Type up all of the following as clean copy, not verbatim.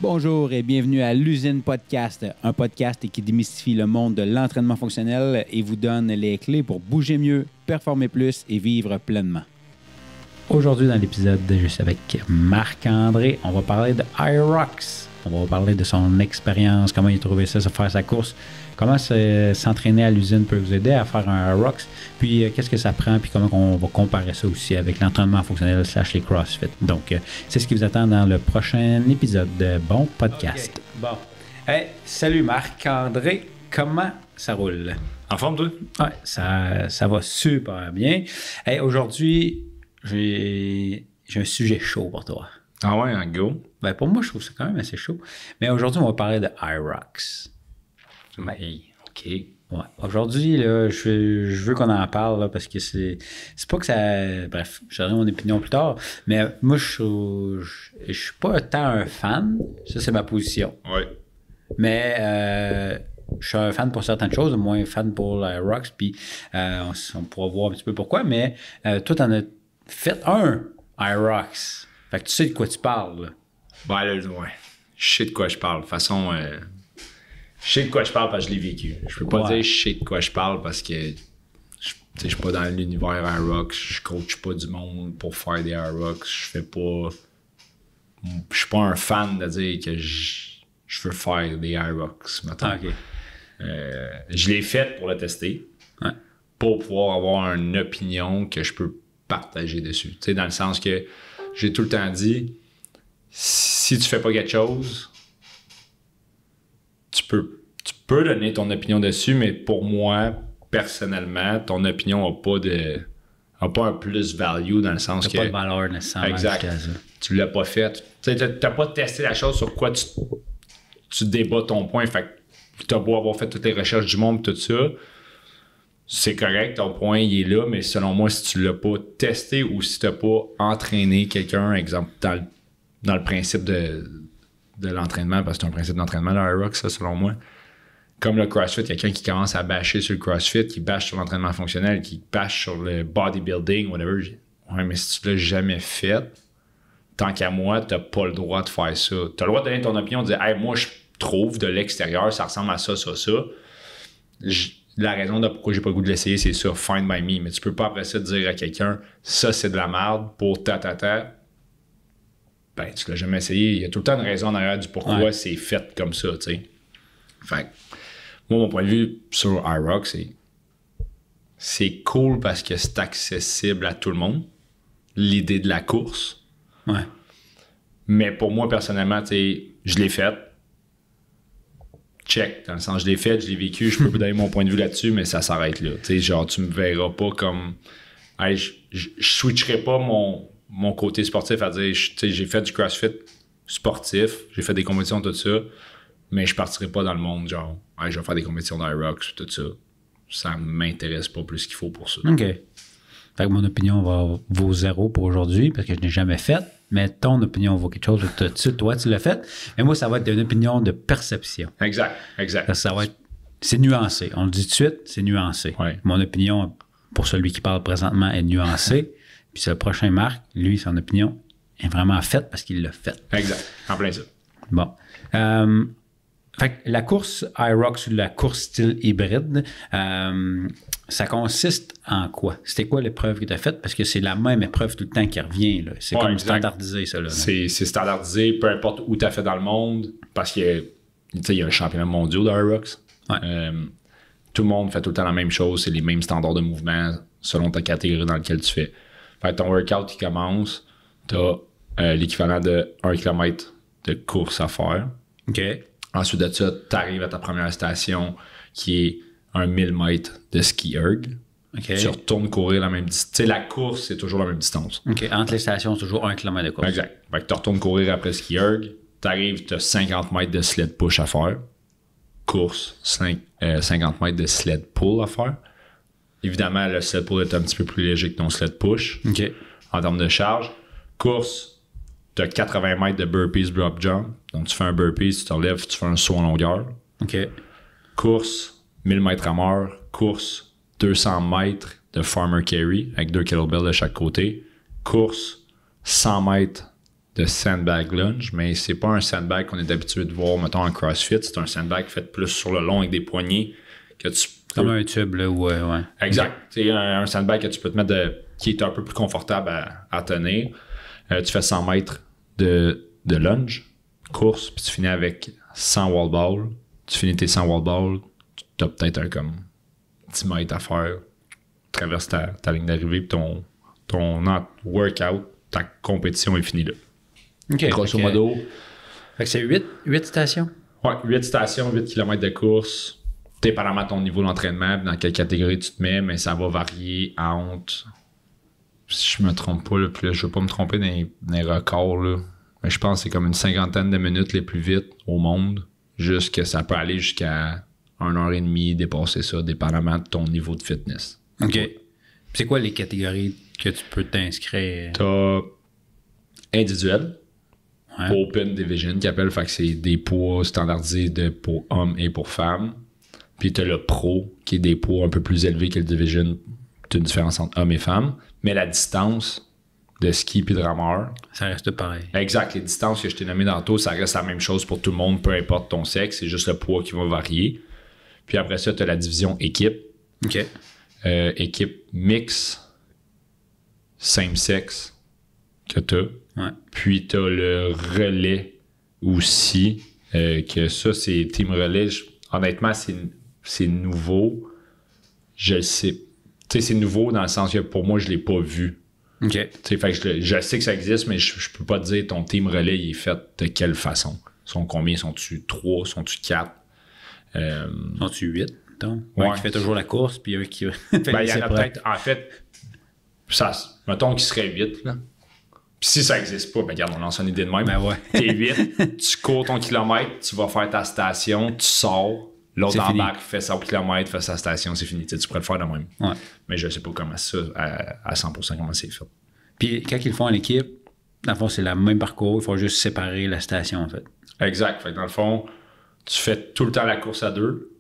Bonjour et bienvenue à l'Usine Podcast, un podcast qui démystifie le monde de l'entraînement fonctionnel et vous donne les clés pour bouger mieux, performer plus et vivre pleinement. Aujourd'hui, dans l'épisode, je suis avec Marc-André. On va parler de Hyrox. On va parler de son expérience, comment il a trouvé ça, faire sa course, comment s'entraîner à l'usine peut vous aider à faire un Hyrox, puis qu'est-ce que ça prend, puis comment on va comparer ça aussi avec l'entraînement fonctionnel / les CrossFit. Donc, c'est ce qui vous attend dans le prochain épisode de Bon Podcast. Okay. Bon. Hey, salut Marc-André, comment ça roule? En forme, toi? Oui, ça va super bien. Hey, aujourd'hui, j'ai un sujet chaud pour toi. Ah ouais, un go. Ben pour moi, je trouve ça quand même assez chaud. Mais aujourd'hui, on va parler de Hyrox. Ben, OK. Ouais. Aujourd'hui, là, je veux qu'on en parle là, parce que c'est pas que ça. Bref, je donnerai mon opinion plus tard. Mais moi, je suis pas tant un fan. Ça, c'est ma position. Oui. Mais je suis un fan pour certaines choses, moins fan pour Hyrox. Puis on pourra voir un petit peu pourquoi. Mais toi, t'en as fait un Hyrox. Fait que tu sais de quoi tu parles, là. Ben là, ouais. Je sais de quoi je parle. De toute façon, je sais de quoi je parle parce que je l'ai vécu. Je peux pas dire je sais de quoi je parle parce que je suis pas dans l'univers Hyrox. Je coach pas du monde pour faire des Hyrox. Je fais pas... Je suis pas un fan de dire que je veux faire des Hyrox, mettons. Ah, OK. Je l'ai fait pour le tester. Ouais. Pour pouvoir avoir une opinion que je peux partager dessus. Tu sais, dans le sens que j'ai tout le temps dit, si tu fais pas quelque chose, tu peux donner ton opinion dessus, mais pour moi, personnellement, ton opinion n'a pas un plus-value dans le sens que... T'as pas de valeur nécessairement. Exact. Tu l'as pas fait. Tu n'as pas testé la chose sur quoi tu débats ton point. Fait que tu as beau avoir fait toutes les recherches du monde et tout ça, c'est correct, ton point il est là, mais selon moi, si tu l'as pas testé ou si tu n'as pas entraîné quelqu'un, exemple, dans le principe de l'entraînement, parce que c'est un principe d'entraînement, le Hyrox, ça, selon moi. Comme le CrossFit, quelqu'un qui commence à bâcher sur le CrossFit, qui bâche sur l'entraînement fonctionnel, qui bâche sur le bodybuilding, whatever. Ouais, mais si tu l'as jamais fait, tant qu'à moi, tu n'as pas le droit de faire ça. Tu as le droit de donner ton opinion, de dire, hey, moi, je trouve de l'extérieur, ça ressemble à ça, ça. La raison de pourquoi j'ai pas le goût de l'essayer, c'est ça, fine by me. Mais tu peux pas après ça dire à quelqu'un, ça c'est de la merde pour ta. Ben, tu l'as jamais essayé. Il y a tout le temps une raison en arrière du pourquoi c'est fait comme ça, tu sais. Fait que, moi, mon point de vue sur Hyrox, c'est cool parce que c'est accessible à tout le monde. L'idée de la course. Ouais. Mais pour moi, personnellement, tu sais, je l'ai fait. Check, dans le sens je l'ai fait, je l'ai vécu, je peux vous donner mon point de vue là-dessus, mais ça s'arrête là. Tu sais, genre, tu me verras pas comme... Hey, je switcherai pas mon côté sportif à dire, tu sais, j'ai fait du CrossFit sportif, j'ai fait des compétitions, tout ça, mais je partirai pas dans le monde, genre, hey, je vais faire des compétitions d'Hyrox, tout ça. Ça m'intéresse pas plus qu'il faut pour ça. OK. Fait que mon opinion vaut 0 pour aujourd'hui parce que je n'ai jamais fait. Mais ton opinion vaut quelque chose. Toi, tu l'as fait. Mais moi, ça va être une opinion de perception. Exact. Ça va être... C'est nuancé. On le dit tout de suite, c'est nuancé. Ouais. Mon opinion, pour celui qui parle présentement, est nuancée. Puis c'est le prochain Marc. Lui, son opinion est vraiment faite parce qu'il l'a faite. Exact. En plein ça. Bon. Fait que la course Hyrox ou la course style hybride, ça consiste en quoi? C'était quoi l'épreuve que tu as faite? Parce que c'est la même épreuve tout le temps qui revient. Là. C'est comme standardisé, ça. Là, c'est standardisé, peu importe où tu as fait dans le monde, parce qu'il y a un championnat mondial de Hyrox. Ouais. Tout le monde fait tout le temps la même chose, c'est les mêmes standards de mouvement selon ta catégorie dans laquelle tu fais. Fait que ton workout qui commence, tu as l'équivalent de 1 km de course à faire. OK. Ensuite de ça, tu arrives à ta première station qui est un 1000 mètres de ski erg. Okay. Tu retournes courir la même distance. Tu sais, la course, c'est toujours la même distance. OK. Entre les stations, c'est toujours 1 km de course. Exact. Fait que tu retournes courir après ski erg. Tu arrives, tu as 50 mètres de sled push à faire. Course, 50 mètres de sled pull à faire. Évidemment, le sled pull est un petit peu plus léger que ton sled push. OK. En termes de charge. Course, tu as 80 mètres de burpees drop jump. Donc, tu fais un burpees, tu te relèves, tu fais un saut en longueur. OK. Course, 1000 mètres à mort. Course, 200 mètres de farmer carry avec 2 kettlebells de chaque côté. Course, 100 mètres de sandbag lunge, mais c'est pas un sandbag qu'on est habitué de voir, mettons, en CrossFit. C'est un sandbag fait plus sur le long avec des poignées que tu peux... Comme un tube, là, ouais. Exact. C'est un sandbag que tu peux te mettre qui est un peu plus confortable à tenir. Tu fais 100 mètres de lunge, course, puis tu finis avec 100 wall balls. Tu finis tes 100 wall balls, tu as peut-être comme 10 mètres à faire. Tu traverses ta ligne d'arrivée, puis ton workout, ta compétition est finie là. OK. Grosso modo. Fait que c'est 8 stations? Ouais, 8 stations, 8 km de course. Dépendamment de ton niveau d'entraînement, dans quelle catégorie tu te mets, mais ça va varier entre... Si je me trompe pas, là, puis là, je veux pas me tromper dans les records, là, mais je pense que c'est comme une 50aine de minutes les plus vite au monde. Juste que ça peut aller jusqu'à 1h30, dépasser ça, dépendamment de ton niveau de fitness. OK. Puis c'est quoi les catégories que tu peux t'inscrire? T'as individuel, Ouais. Open Division, qui appelle, fait que c'est des poids standardisés pour hommes et pour femmes. Puis t'as le Pro, qui est des poids un peu plus élevés que le Division. T'as une différence entre hommes et femmes. Mais la distance de ski puis de rameur... Ça reste pareil. Exact. Les distances que je t'ai nommées tantôt, ça reste la même chose pour tout le monde, peu importe ton sexe. C'est juste le poids qui va varier. Puis après ça, t'as la division équipe. OK. Équipe mix, same-sexe que t'as. Ouais. Puis t'as le relais aussi, que ça, c'est team relais. Honnêtement, c'est nouveau. Je le sais. Tu sais, c'est nouveau dans le sens que pour moi, je l'ai pas vu. OK. Tu sais, fait que je sais que ça existe, mais je peux pas te dire ton team relais, il est fait de quelle façon. Sont combien? Sont-tu 3? Sont-tu 4? Sont-tu 8? Donc, Ouais. qui fait toujours la course, puis un qui fait Ben, il y en a prêt. peut-être, en fait, mettons qu'il serait 8, là. Puis si ça n'existe pas, ben regarde, on lance une idée de même. Ben ouais. T'es 8, tu cours ton kilomètre, tu vas faire ta station, tu sors, l'autre C'est fini. embarque, fait son kilomètre, fait sa station, c'est fini. Tu sais, tu pourrais le faire de même. Ouais. Mais je sais pas comment ça, à 100% comment c'est fait. Puis quand ils le font en équipe, dans le fond, c'est le même parcours. Il faut juste séparer la station, en fait. Exact. Fait que dans le fond, tu fais tout le temps la course à 2.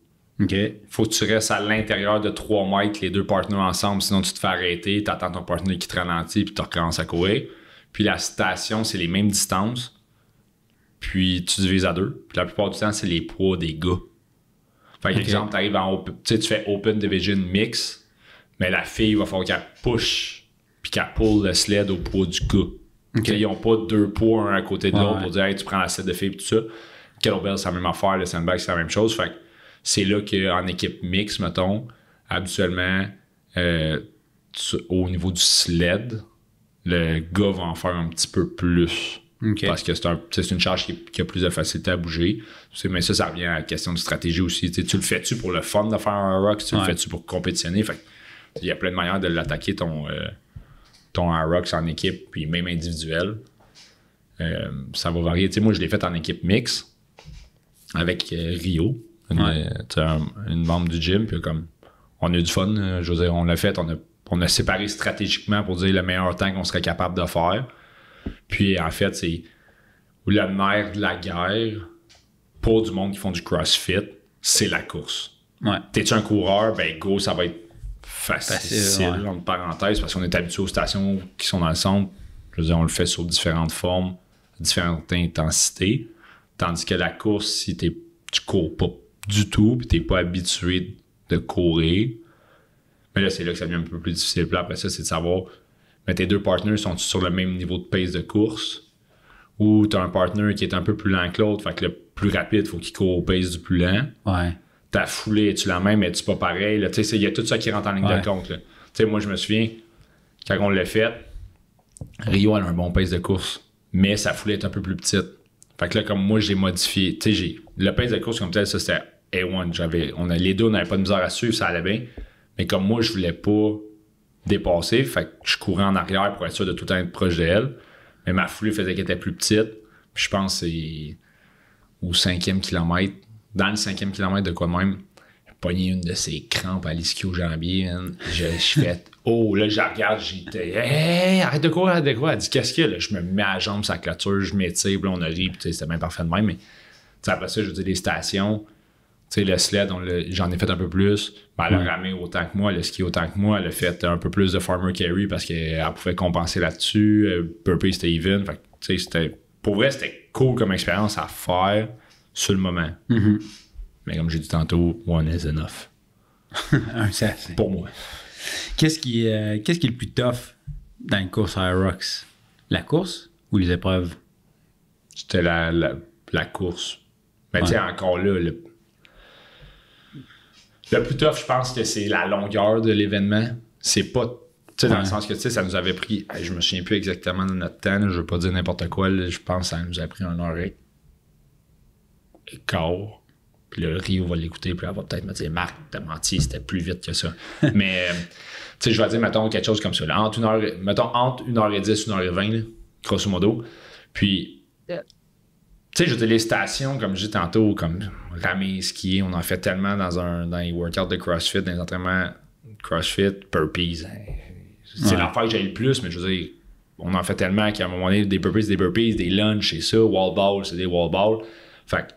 OK. Faut que tu restes à l'intérieur de 3 mètres, les deux partenaires ensemble, sinon tu te fais arrêter, tu attends ton partenaire qui te ralentit, puis tu recommences à courir. Puis la station, c'est les mêmes distances, puis tu divises à 2. Puis la plupart du temps, c'est les poids des gars. Fait que, exemple, tu arrives en tu fais Open Division Mix, mais la fille, il va falloir qu'elle push, puis qu'elle pull le sled au poids du gars. OK. Ils n'ont pas 2 poids un à côté de l'autre Ouais. pour dire, hey, tu prends la sled de fille, puis tout ça. Kettlebell, c'est la même affaire, le sandbag, c'est la même chose. Fait que c'est là qu'en équipe mix, mettons, habituellement, au niveau du sled, le gars va en faire un petit peu plus. OK. Parce que c'est une charge qui a plus de facilité à bouger. Mais ça revient à la question de stratégie aussi. Tu le fais-tu pour le fun de faire un rock? Tu le fais-tu pour compétitionner? Fait il y a plein de manières de l'attaquer, ton Aerox en équipe, puis même individuel. Ça va varier. Moi, je l'ai fait en équipe mix avec Rio, une membre du gym. Puis comme, on a eu du fun. Je veux dire, on l'a fait. On a séparé stratégiquement pour dire le meilleur temps qu'on serait capable de faire. Puis en fait, c'est le nerf de la guerre pour du monde qui font du CrossFit, c'est la course. Ouais. T'es-tu un coureur? Ben go, ça va être facile ouais. entre parenthèses, parce qu'on est habitué aux stations qui sont dans le centre. Je veux dire, on le fait sur différentes formes, différentes intensités. Tandis que la course, si tu cours pas du tout, puis t'es pas habitué de courir, mais là, c'est là que ça devient un peu plus difficile. Puis après ça, c'est de savoir, mais tes deux partenaires sont sur le même niveau de pace de course, ou t'as un partenaire qui est un peu plus lent que l'autre, fait que le plus rapide, il faut qu'il court au pace du plus lent. Ouais. Ta foulée, es-tu la même, es-tu pas pareil? Il y a tout ça qui rentre en ligne de compte. Moi, je me souviens, quand on l'a fait, Rio a un bon pace de course, mais sa foulée est un peu plus petite. Fait que là, comme moi, j'ai modifié. Le pace de course comme tel, ça, c'était A1. Les deux, on n'avait pas de misère à suivre, ça allait bien. Mais comme moi, je voulais pas dépasser, fait que je courais en arrière pour être sûr de tout le temps être proche d'elle. Mais ma foulée faisait qu'elle était plus petite. Puis je pense que c'est au 5e kilomètre. Dans le 5e kilomètre de quoi de même, j'ai pogné une de ces crampes à l'ischio jambier, man. Je fais là, je la regarde, j'étais hey, arrête de quoi? Elle dit qu'est-ce qu'il y a? Là, je me mets à la jambe sur la clôture, je m'étire, puis là, on a ri, puis c'était bien parfait de même. Mais après ça, je veux dire, les stations, sais, le sled, j'en ai fait un peu plus. Ben, elle a ramé autant que moi, elle a ski autant que moi. Elle a fait un peu plus de farmer carry parce qu'elle pouvait compenser là-dessus. Burpee, c'était even. Fait que, tu sais, pour vrai, c'était cool comme expérience à faire sur le moment. Mais comme j'ai dit tantôt, one is enough. C'est assez. Pour moi. Qu'est-ce qui est le plus tough dans une course à Rocks? La course ou les épreuves? C'était la course. Mais tu sais, encore là, le plus tough, je pense que c'est la longueur de l'événement. C'est pas... Tu sais, dans le sens que, tu sais, ça nous avait pris... Je me souviens plus exactement de notre temps. Là, je veux pas dire n'importe quoi. Là, je pense que ça nous a pris 1 heure et quart. Puis là, Rio va l'écouter. Puis elle va peut-être me dire, Marc, t'as menti, c'était plus vite que ça. Mais, tu sais, je vais dire, mettons, quelque chose comme ça. Là, entre 1h10, 1h20, là, grosso modo. Puis... Tu sais, je veux dire, les stations, comme je dis tantôt, comme ramer, skier, on en fait tellement dans les workouts de CrossFit, dans les entraînements CrossFit, burpees. C'est l'affaire que j'ai le plus, mais je veux dire, on en fait tellement qu'à un moment donné, des burpees, des lunges, c'est ça, wall ball, c'est des wall balls. Fait que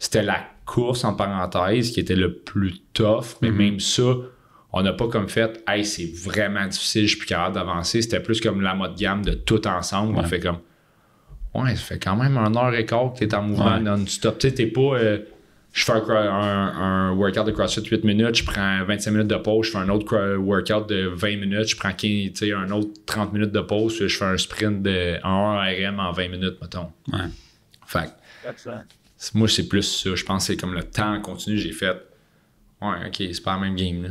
c'était la course, en parenthèse, qui était le plus tough, mais même ça, on n'a pas comme fait, hey, c'est vraiment difficile, je suis plus capable d'avancer. C'était plus comme la mode gamme de tout ensemble. On fait comme, ouais, ça fait quand même 1h15 que t'es en mouvement non-stop. Tu sais, t'es pas... je fais un workout de CrossFit 8 minutes, je prends 25 minutes de pause, je fais un autre workout de 20 minutes, je prends 15, un autre 30 minutes de pause, je fais un sprint de 1 RM en 20 minutes, mettons. Ouais. Fait que, moi, c'est plus ça. Je pense que c'est comme le temps en continu, j'ai fait, ouais, OK, c'est pas la même game. Là.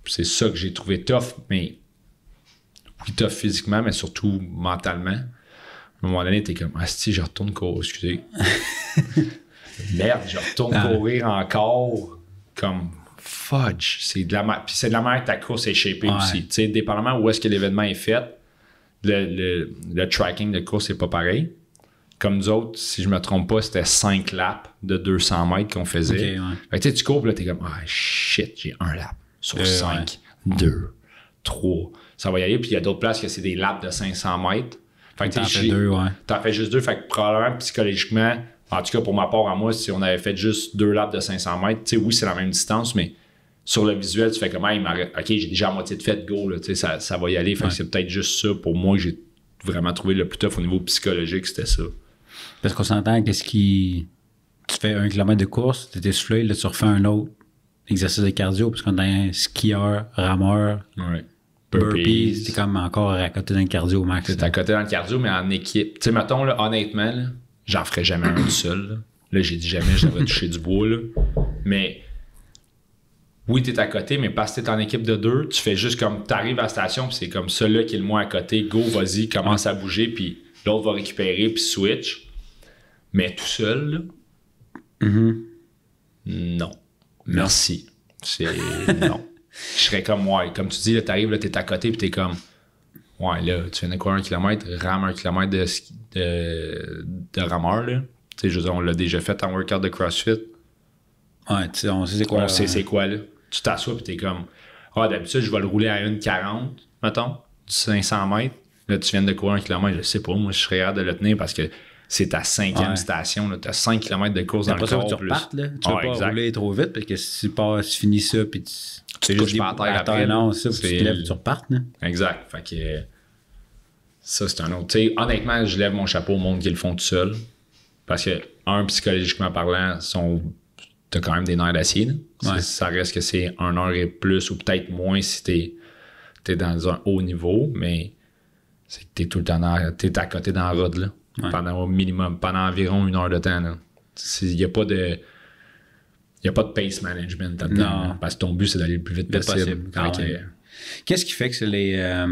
C'est ça que j'ai trouvé tough, mais oui, tough physiquement, mais surtout mentalement. À un moment donné, t'es comme, si, je retourne courir, excusez. Merde, je retourne courir encore. Comme, fudge. C'est de la Puis c'est de la manière que ta course est shapée aussi. Tu sais, dépendamment où est-ce que l'événement est fait, le tracking de course, c'est pas pareil. Comme nous autres, si je me trompe pas, c'était 5 laps de 200 mètres qu'on faisait. Fait que tu cours, là, t'es comme, shit, j'ai un lap sur 5, 2, 3. Ça va y aller. Puis il y a d'autres places que c'est des laps de 500 mètres. Fait que t'en fais 2, T'en fais juste 2. Fait que probablement, psychologiquement, en tout cas pour ma part à moi, si on avait fait juste 2 laps de 500 mètres, tu sais, oui, c'est la même distance, mais sur le visuel, tu fais comme, OK, j'ai déjà à moitié de fait, go, là, tu sais, ça va y aller. Fait que c'est peut-être juste ça pour moi que j'ai vraiment trouvé le plus tough au niveau psychologique, c'était ça. Parce qu'on s'entend qu'est-ce qui. Tu fais 1 kilomètre de course, tu es soufflé, là, tu refais un autre exercice de cardio, parce qu'on a un skieur, rameur. Ouais. Burpees, t'es comme encore à côté d'un cardio au max. C'est à côté dans le cardio, mais en équipe. Tu sais, mettons, là, honnêtement, là, j'en ferais jamais un tout seul. Là, j'ai dit jamais, je devrais toucher du bois. Là. Mais oui, t'es à côté, mais parce que t'es en équipe de 2, tu fais juste comme, t'arrives à la station, puis c'est comme celui-là qui est le moins à côté, go, vas-y, commence à bouger, puis l'autre va récupérer, puis switch. Mais tout seul, là, non. Merci. C'est non. Je serais comme, comme tu dis, là, t'arrives, là, t'es à côté, puis t'es comme, là, tu viens de courir 1 kilomètre, rame 1 kilomètre de rameur, là. Tu sais, je veux dire, on l'a déjà fait en workout de CrossFit. Ouais, tu sais, on sait c'est quoi. On sait c'est quoi, là. Tu t'assois, puis t'es comme, d'habitude, je vais le rouler à 1,40, mettons, 500 mètres. Là, tu viens de courir 1 kilomètre, je sais pas, moi, je serais hâte de le tenir parce que c'est ta 5e station, là. T'as 5 km de course dans le corps. Tu repartes, là. Tu vas pas rouler trop vite, parce que si tu finis ça, puis tu te couches pas à terre après. Non, ça, puis tu te lèves, tu repartes, là. Exact. Fait que ça, c'est un autre. Tu sais, honnêtement, je lève mon chapeau au monde qui le font tout seul. Parce que, psychologiquement parlant, t'as quand même des nerfs d'acier. Ça reste que c'est 1 heure et plus, ou peut-être moins si t'es dans un haut niveau, mais c'est que t'es tout le temps t'es à côté dans la rod, là. Pendant environ 1 heure de temps. Il n'y a pas de pace management là-dedans. Non. Parce que ton but, c'est d'aller le plus vite possible. Qu'est-ce qui fait que c'est les...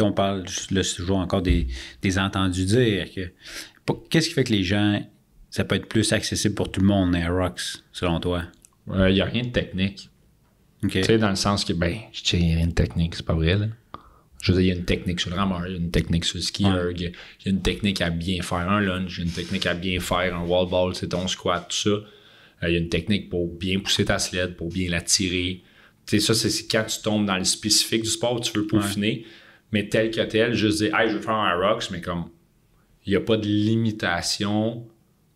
on parle là, toujours encore des entendus dire que... Qu'est-ce qui fait que les gens... Ça peut être plus accessible pour tout le monde, les Rocks, selon toi? Il n'y a rien de technique. Tu sais, dans le sens que, je dis rien de technique, c'est pas vrai, là. Je veux dire, il y a une technique sur le rameur, il y a une technique sur le skieur, il y a une technique à bien faire un lunge, il y a une technique à bien faire un wall ball, c'est ton squat, tout ça. Il y a une technique pour bien pousser ta sled, pour bien la tirer. Tu sais, ça, c'est quand tu tombes dans le spécifique du sport, tu veux peaufiner, mais tel que tel, juste dire, je veux faire un rocks, mais comme, il n'y a pas de limitation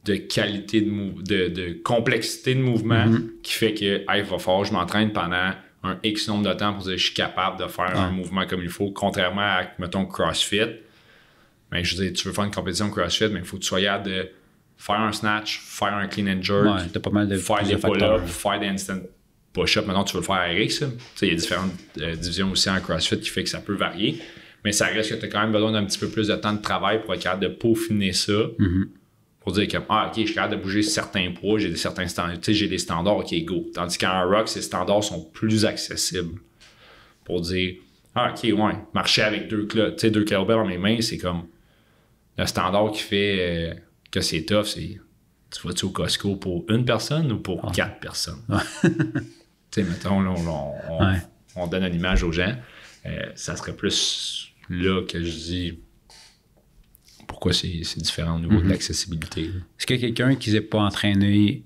de qualité de complexité de mouvement qui fait que il va falloir que je m'entraîne pendant un X nombre de temps pour dire que je suis capable de faire un mouvement comme il faut, contrairement à, mettons, CrossFit. Mais je veux dire, tu veux faire une compétition CrossFit, mais il faut que tu sois capable de faire un snatch, faire un clean and jerk, t'as pas mal de faire des facteurs. pull-ups, faire des instant push-ups. Maintenant, tu veux le faire à RX. Il y a différentes divisions aussi en CrossFit qui fait que ça peut varier. Mais ça reste que tu as quand même besoin d'un petit peu plus de temps de travail pour être capable de peaufiner ça. Pour dire que, OK, je suis capable de bouger certains poids, j'ai certains standards, j'ai des standards, OK, go. Tandis qu'en rock, ces standards sont plus accessibles. Pour dire, OK, ouais, marcher avec deux kettlebells dans mes mains, c'est comme le standard qui fait que c'est tough, c'est tu vas-tu au Costco pour une personne ou pour 4 personnes? Tu sais, mettons, là, on donne une image aux gens. Ça serait plus là que je dis pourquoi c'est différent au niveau de l'accessibilité. Est-ce que quelqu'un qui ne s'est pas entraîné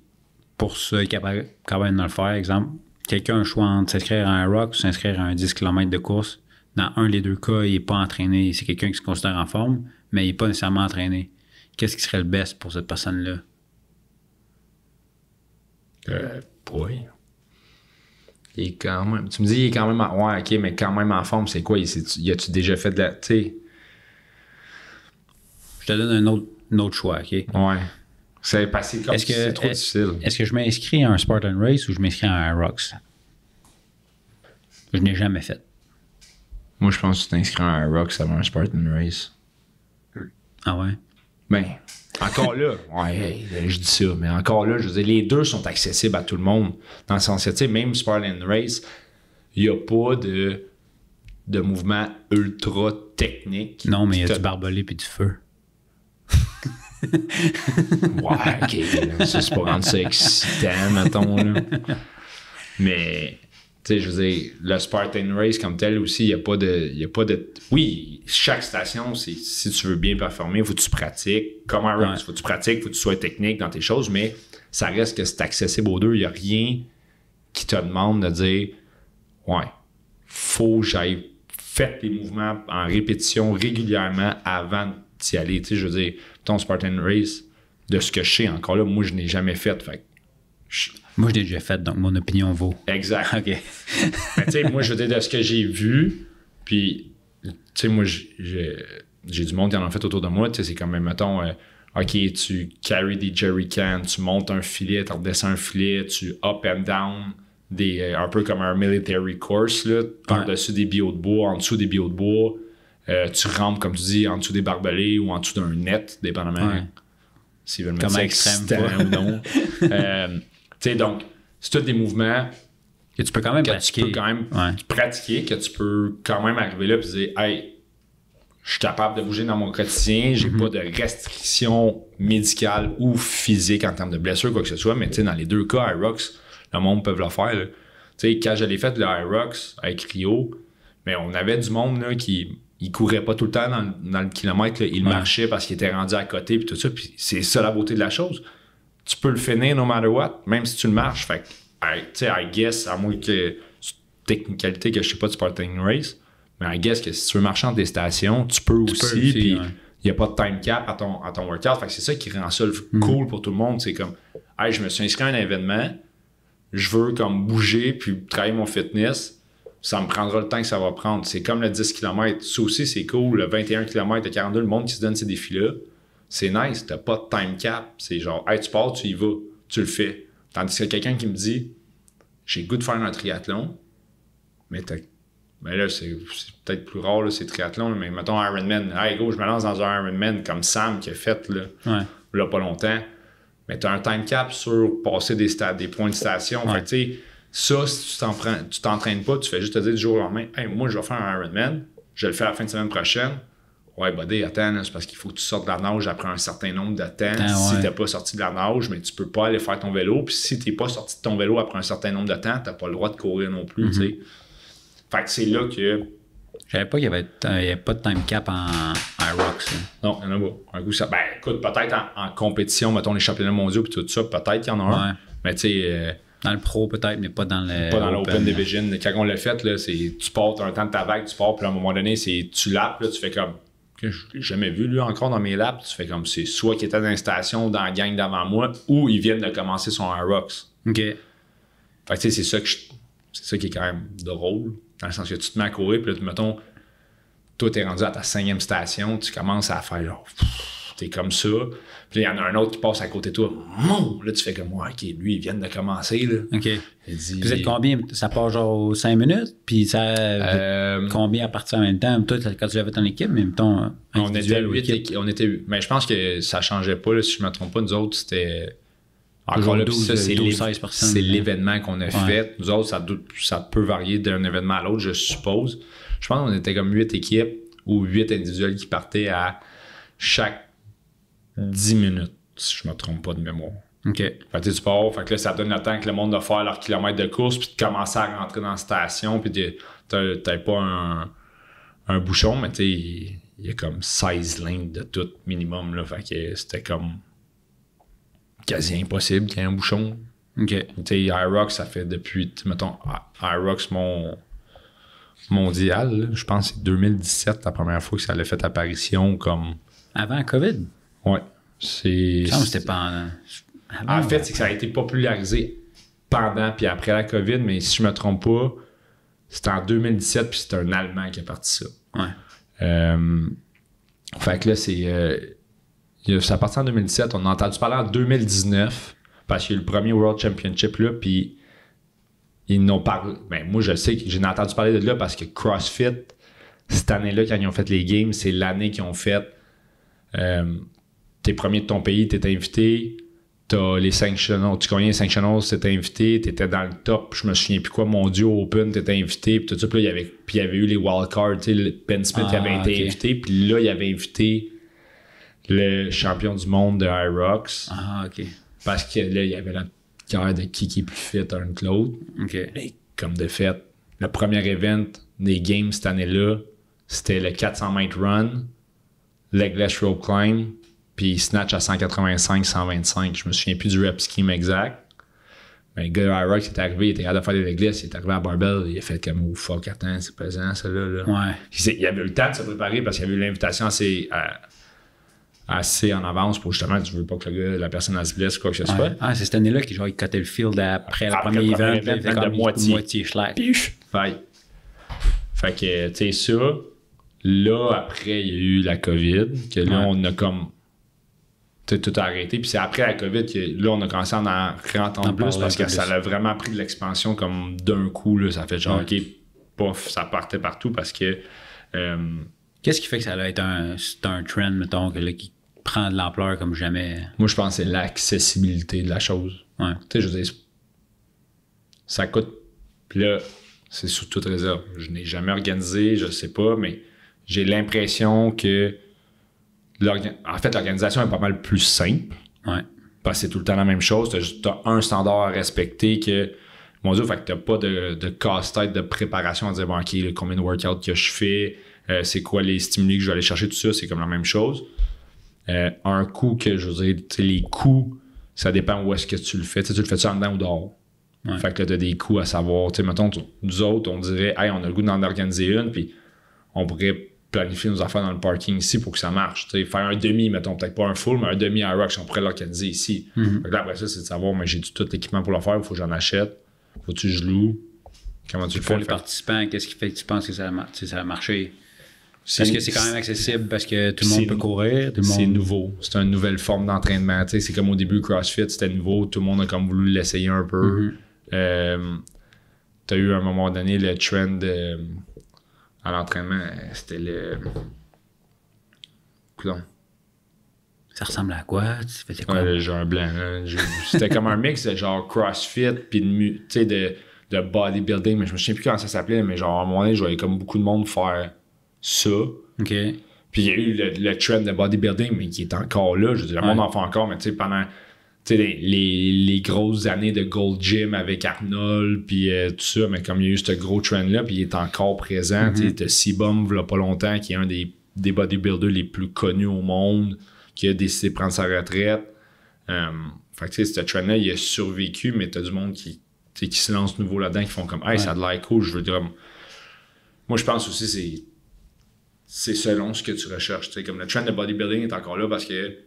pour ça est capable quand même de le faire, exemple, quelqu'un a un choix entre s'inscrire à un rock ou s'inscrire à un 10 km de course, dans un des deux cas, il n'est pas entraîné, c'est quelqu'un qui se considère en forme, mais il n'est pas nécessairement entraîné. Qu'est-ce qui serait le best pour cette personne-là? Oui. Il est quand même. Tu me dis, il est quand même. Ouais, OK, mais quand même en forme, c'est quoi? Y a-tu déjà fait de la. Tu sais. Je te donne un autre choix, OK? Ouais. C'est passé comme c'est trop difficile. Est-ce que je m'inscris à un Spartan Race ou je m'inscris à un Rocks? Je n'ai jamais fait. Moi, je pense que tu t'inscris à un Rocks avant un Spartan Race. Ah ouais? Ben, encore là, ouais, je dis ça, mais encore là, je veux dire, les deux sont accessibles à tout le monde. Dans le sens que, tu sais, même Spartan Race, il n'y a pas de mouvement ultra technique. Non, mais il y a du barbelé puis du feu. Ouais, OK, là, ça, c'est pas rendre ça excitant, mettons, là. Mais, tu sais, je veux dire, le Spartan Race comme tel aussi, il n'y a pas de... Oui, chaque station, c'est si tu veux bien performer, il faut que tu pratiques. Comme un race, il faut que tu pratiques, il faut que tu sois technique dans tes choses, mais ça reste que c'est accessible aux deux. Il n'y a rien qui te demande de dire ouais, faut que j'aille faire des mouvements en répétition régulièrement avant d'y aller. Tu sais, je veux dire, ton Spartan Race, de ce que je sais, encore là, moi, je n'ai jamais fait. Moi, je l'ai déjà fait, donc mon opinion vaut. Exact. OK. Mais tu sais, moi, je veux dire, de ce que j'ai vu, puis, tu sais, moi, j'ai du monde qui en a fait autour de moi. Tu sais, c'est comme, mettons, OK, tu carry des jerrycans, tu montes un filet, tu redescends un filet, tu up and down, un peu comme un military course, là, par-dessus des billots de bois, en dessous des billots de bois. Tu rampes, comme tu dis, en dessous des barbelés ou en dessous d'un net, dépendamment s'ils veulent mettre ça excitant ou non. Tu sais, donc, c'est tous des mouvements que tu peux quand même pratiquer. Tu peux quand même pratiquer, que tu peux quand même arriver là et dire hey, je suis capable de bouger dans mon quotidien, j'ai pas de restrictions médicales ou physiques en termes de blessures, quoi que ce soit, mais tu sais, dans les deux cas, Hyrox, le monde peut le faire. Tu sais, quand je l'ai fait, le Hyrox avec Rio, mais on avait du monde là, qui il courait pas tout le temps dans le kilomètre, là, il marchait parce qu'il était rendu à côté puis tout ça, puis c'est ça la beauté de la chose. Tu peux le finir no matter what, même si tu le marches. Fait que, tu sais, I guess, à moins que c'est une technicalité que je sais pas de Spartan Race, mais I guess que si tu veux marcher entre des stations, tu peux aussi, puis il n'y a pas de time cap à ton workout. Fait que c'est ça qui rend ça cool pour tout le monde. C'est comme, hey, je me suis inscrit à un événement, je veux comme bouger puis travailler mon fitness, ça me prendra le temps que ça va prendre. C'est comme le 10 km. Ça aussi, c'est cool. Le 21 km, le 42, le monde qui se donne ces défis-là. C'est nice, t'as pas de time cap. C'est genre, hey, tu pars, tu y vas, tu le fais. Tandis que quelqu'un qui me dit, j'ai le goût de faire un triathlon, mais là, c'est peut-être plus rare, là, ces triathlons, mais mettons Ironman. Hey, go, je me lance dans un Ironman comme Sam qui a fait, là pas longtemps. Mais t'as un time cap sur passer des points de station. Fait que, tu sais, ça, si tu t'entraînes pas, tu fais juste te dire du jour au lendemain, hey, moi, je vais faire un Ironman, je le fais à la fin de semaine prochaine. Ouais, buddy, attends, là, c'est parce qu'il faut que tu sortes de la nage après un certain nombre de temps. Si t'es pas sorti de la nage, mais tu peux pas aller faire ton vélo. Puis si t'es pas sorti de ton vélo après un certain nombre de temps, t'as pas le droit de courir non plus, tu sais. Fait que c'est là que... Je savais pas qu'il y avait pas de time cap en Hyrox. Non, il y en a pas. Un coup, ça... Ben, écoute, peut-être en compétition, mettons les championnats mondiaux puis tout ça, peut-être qu'il y en a un. Mais tu sais... Dans le pro, peut-être, mais pas dans le... Pas dans l'Open Division. Quand on l'a fait, là, c'est tu pars, t'as un temps de ta vague, tu pars, puis à un moment donné, c'est tu lappes, là, tu fais comme... que je l'ai jamais vu, lui, encore dans mes laps. Tu fais comme c'est soit qu'il était dans l'installation dans la gang d'avant moi ou ils viennent de commencer son Aerox. OK. Fait que tu sais, c'est ça qui est quand même drôle. Dans le sens que tu te mets à courir, puis là, mettons, toi, t'es rendu à ta 5e station, tu commences à faire genre, t'es comme ça. Puis il y en a un autre qui passe à côté de toi. Là, tu fais comme moi, OK, lui, il vient de commencer. Là. OK. Il dit, Vous êtes combien? Ça part genre 5 minutes, puis ça. Combien à partir en même temps? Toi, quand tu avais ton équipe, mais mettons. On était 8. On était 8. Mais je pense que ça changeait pas, là, si je me trompe pas. Nous autres, c'était. Encore là, 12, ça, c'est 16 personnes. C'est l'événement qu'on a fait. Nous autres, ça peut varier d'un événement à l'autre, je suppose. Je pense qu'on était comme 8 équipes ou 8 individuels qui partaient à chaque 10 minutes, si je me trompe pas de mémoire. OK. Fait que tu pars, fait que là, ça donne le temps que le monde de faire leur kilomètre de course, puis de commencer à rentrer dans la station, puis t'as pas un bouchon, mais tu sais, il y a comme 16 lignes de tout minimum, là. Fait que c'était comme quasi impossible qu'il y ait un bouchon. OK. Tu sais, Aerox, ça fait depuis, mettons, Aerox mondial, là, je pense que c'est 2017 la première fois que ça a fait apparition comme... Avant la COVID? Ouais. C'était pas... En fait, c'est que ça a été popularisé pendant puis après la COVID, mais si je me trompe pas, c'était en 2017 puis c'est un Allemand qui a parti ça. Ouais. Fait que là, ça partit en 2017. On a entendu parler en 2019 parce qu'il y a eu le premier World Championship là, puis ils n'ont parlé. Ben, moi, je sais que j'ai entendu parler de là parce que CrossFit, cette année-là, quand ils ont fait les games, c'est l'année qu'ils ont fait. T'es premier de ton pays, t'es invité. T'as les sanctionals, tu gagnais les sanctionals, t'étais invité, t'étais dans le top, je me souviens plus quoi, Mondiaux Open, t'étais invité, puis tout ça, puis là, il y avait eu les wildcards, tu sais, Ben Smith avait été invité, puis là, il avait invité le champion du monde de Aerox. Ah, OK. Parce que là, il y avait la guerre de qui est plus fit un que l'autre. OK. Et comme de fait, le premier event des games cette année-là, c'était le 400 mètres run, legless rope climb, puis snatch à 185-125. Je me souviens plus du rep scheme exact. Mais le gars de Aerox est arrivé, il était capable de faire des legless, il est arrivé à barbell, il a fait comme oh fuck, attends, c'est pesant ça là. Ouais. Il avait eu le temps de se préparer parce qu'il y avait eu l'invitation assez en avance pour justement, tu veux pas que la personne se blesse ou quoi que ce soit. Ah, c'est cette année-là qu'il il cotait le field après le premier event, il fait comme moitié schlack. Fait que, tu sais, ça, là, après, il y a eu la COVID, que là, on a comme tout arrêté. Puis c'est après la COVID que là, on a commencé à en réentendre plus parce que ça a vraiment pris de l'expansion comme d'un coup. Là, ça fait genre, OK, pof, ça partait partout parce que... Qu'est-ce qui fait que ça va être un trend, mettons, qui prend de l'ampleur comme jamais? Moi, je pense que c'est l'accessibilité de la chose. Ouais. Tu sais, je veux dire, ça coûte... Puis là, c'est sous toute réserve. Je n'ai jamais organisé, je sais pas, mais j'ai l'impression que en fait, l'organisation est pas mal plus simple. Ouais. Parce que c'est tout le temps la même chose. T'as un standard à respecter que, mon Dieu, fait que t'as pas de casse-tête de préparation à dire, bon, OK, combien de workouts que je fais, c'est quoi les stimuli que je vais aller chercher, tout ça, c'est comme la même chose. Un coup que, je veux dire, les coups, ça dépend où est-ce que tu le fais. Tu le fais-tu en dedans ou dehors? Ouais. Fait que là, t'as des coups à savoir. Tu sais, mettons, nous autres, on dirait, hey, on a le goût d'en organiser une, puis on pourrait planifier nos affaires dans le parking ici pour que ça marche. T'sais, faire un demi, mettons, peut-être pas un full, mais un demi à Aerox, on pourrait l'organiser ici. Mm-hmm. Fait que là, après ça, c'est de savoir, mais j'ai tout l'équipement pour le faire, il faut que j'en achète, faut-tu que je loue, comment tu le fais? Pour les participants, qu'est-ce qui fait que tu penses que ça a marché? Parce que c'est quand même accessible, parce que tout le monde peut courir. C'est nouveau. C'est une nouvelle forme d'entraînement. T'sais, c'est comme au début, CrossFit, c'était nouveau. Tout le monde a comme voulu l'essayer un peu. Mm-hmm. T'as eu à un moment donné le trend à l'entraînement, c'était le... Coudonc. Ça ressemble à quoi? Tu faisais quoi? Ouais, j'ai un blanc. Hein. C'était comme un mix de genre CrossFit puis de bodybuilding, mais je me souviens plus comment ça s'appelait, mais genre à un moment donné, je voyais comme beaucoup de monde faire ça. OK. Puis il y a eu le trend de bodybuilding, mais qui est encore là. Je veux dire, le monde en fait encore, mais tu sais, pendant les grosses années de Gold Gym avec Arnold, puis tout ça, mais comme il y a eu ce gros trend-là, puis il est encore présent. Tu sais, t'as C-Bum, il y a pas longtemps, qui est un des bodybuilders les plus connus au monde, qui a décidé de prendre sa retraite. Fait que tu sais, ce trend-là, il a survécu, mais t'as du monde qui se lance nouveau là-dedans, qui font comme, hey, ça a de l'air cool. Je veux dire, moi, je pense aussi, c'est c'est selon ce que tu recherches. T'sais, comme le trend de bodybuilding est encore là parce que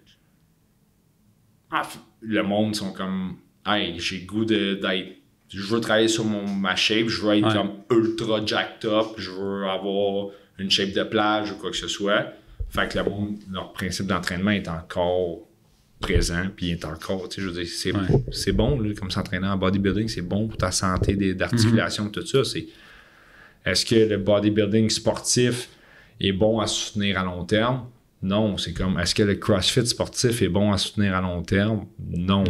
le monde sont comme hey, j'ai le goût d'être. Je veux travailler sur ma shape, je veux être comme ultra jacked up, je veux avoir une shape de plage ou quoi que ce soit. Fait que le monde, leur principe d'entraînement est encore présent, puis il est encore, tu sais, je veux dire, c'est bon, là, comme s'entraîner en bodybuilding, c'est bon pour ta santé d'articulation, tout ça. Est-ce que le bodybuilding sportif est bon à soutenir à long terme? Non, c'est comme, est-ce que le CrossFit sportif est bon à soutenir à long terme? Non.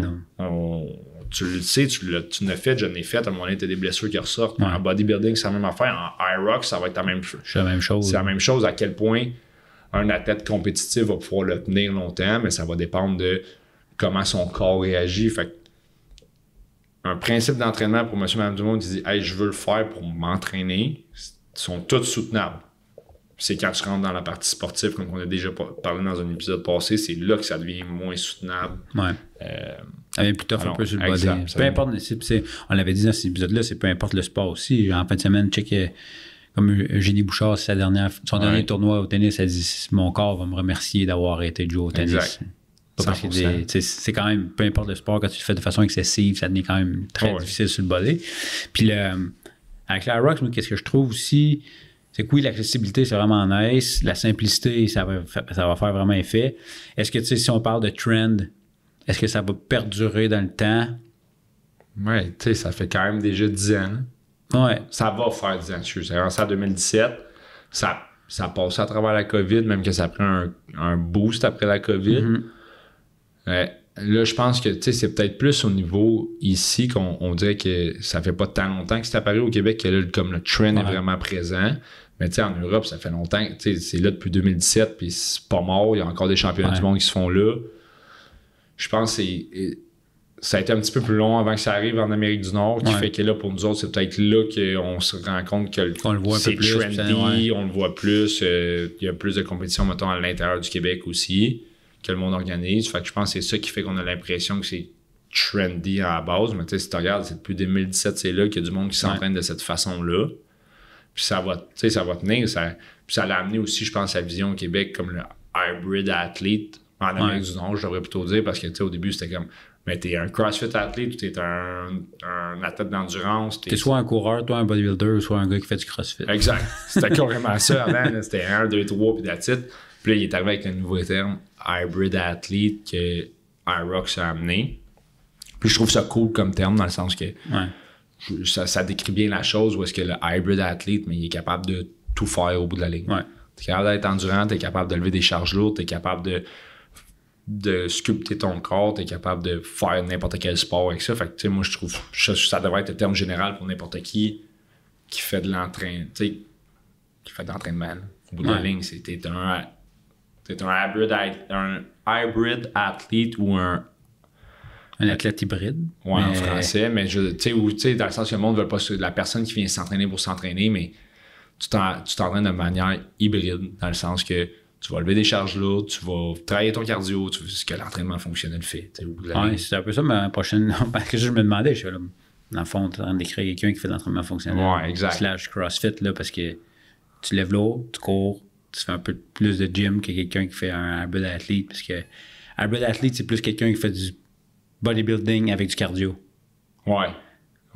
Tu le sais, tu l'as fait, je l'ai fait, à un moment donné, tu as des blessures qui ressortent. En bodybuilding, c'est la même affaire. En IROC, ça va être la même chose. C'est la même chose. C'est la même chose, à quel point un athlète compétitif va pouvoir le tenir longtemps, mais ça va dépendre de comment son corps réagit. Fait que un principe d'entraînement pour monsieur et madame du monde qui dit « Hey, je veux le faire pour m'entraîner », sont tous soutenables. C'est quand tu rentres dans la partie sportive, comme on a déjà parlé dans un épisode passé, c'est là que ça devient moins soutenable. Ouais. Ça vient plus tough un peu sur le body. Peu importe, on l'avait dit dans cet épisode-là, c'est peu importe le sport aussi. En fin de semaine, check comme Eugénie Bouchard, son dernier tournoi au tennis, elle dit « Mon corps va me remercier d'avoir arrêté de jouer au tennis. » Parce que c'est quand même, peu importe le sport, quand tu le fais de façon excessive, ça devient quand même très difficile sur le body. Puis avec la Rocks, moi, qu'est-ce que je trouve aussi, c'est que oui, l'accessibilité, c'est vraiment nice. La simplicité, ça va faire vraiment effet. Est-ce que, tu sais, si on parle de trend, est-ce que ça va perdurer dans le temps? Oui, tu sais, ça fait quand même déjà 10 ans. Ouais. Ça va faire 10 ans. C'est lancé en 2017. Ça a passé à travers la COVID, même que ça a pris un boost après la COVID. Là, je pense que c'est peut-être plus au niveau ici qu'on dirait que ça fait pas tant longtemps que c'est apparu au Québec que là, comme le trend est vraiment présent. Mais en Europe, ça fait longtemps. C'est là depuis 2017, puis c'est pas mort. Il y a encore des championnats du monde qui se font là. Je pense que ça a été un petit peu plus long avant que ça arrive en Amérique du Nord, qui fait que là, pour nous autres, c'est peut-être là qu'on se rend compte que c'est trendy, on le voit plus. Il y a plus de compétition, mettons, à l'intérieur du Québec aussi, que le monde organise. Fait que je pense que c'est ça qui fait qu'on a l'impression que c'est trendy à la base. Mais si tu regardes, c'est depuis 2017, c'est là qu'il y a du monde qui s'entraîne de cette façon-là. Puis ça va tenir. Puis ça l'a amené aussi, je pense, à la vision au Québec comme le hybrid athlete en Amérique du Nord, je devrais plutôt dire, parce que au début, c'était comme, mais t'es un CrossFit athlète ou t'es un athlète d'endurance. T'es soit un coureur, toi un bodybuilder, soit un gars qui fait du CrossFit. Exact. C'était carrément ça avant. Là, c'était 1, 2, 3 puis that's it. Puis là, il est arrivé avec un nouveau terme, hybrid athlete, que IROX a amené. Puis je trouve ça cool comme terme, dans le sens que ça décrit bien la chose, où est-ce que le hybrid athlete, mais il est capable de tout faire au bout de la ligne. T'es capable d'être endurant, t'es capable de lever des charges lourdes, t'es capable de sculpter ton corps, t'es capable de faire n'importe quel sport avec ça. Fait que, tu sais, moi, je trouve que ça devrait être le terme général pour n'importe qui fait de l'entraînement. Qui fait de l'entraînement. Au bout de la ligne, t'es un hybrid athlete ou un athlète hybride. Ouais, en français, mais tu sais, dans le sens que le monde ne veut pas la personne qui vient s'entraîner pour s'entraîner, mais tu t'entraînes de manière hybride, dans le sens que tu vas lever des charges lourdes, tu vas travailler ton cardio, ce que l'entraînement fonctionnel fait. Oui, c'est un peu ça ma prochaine. Parce que je me demandais, je suis là, dans le fond, tu es en train d'écrire quelqu'un qui fait de l'entraînement fonctionnel. Ouais, exact. / CrossFit, là, parce que tu lèves l'eau, tu cours, tu fais un peu plus de gym que quelqu'un qui fait un hybrid athlete. Parce que hybrid athlete, c'est plus quelqu'un qui fait du bodybuilding avec du cardio. Ouais.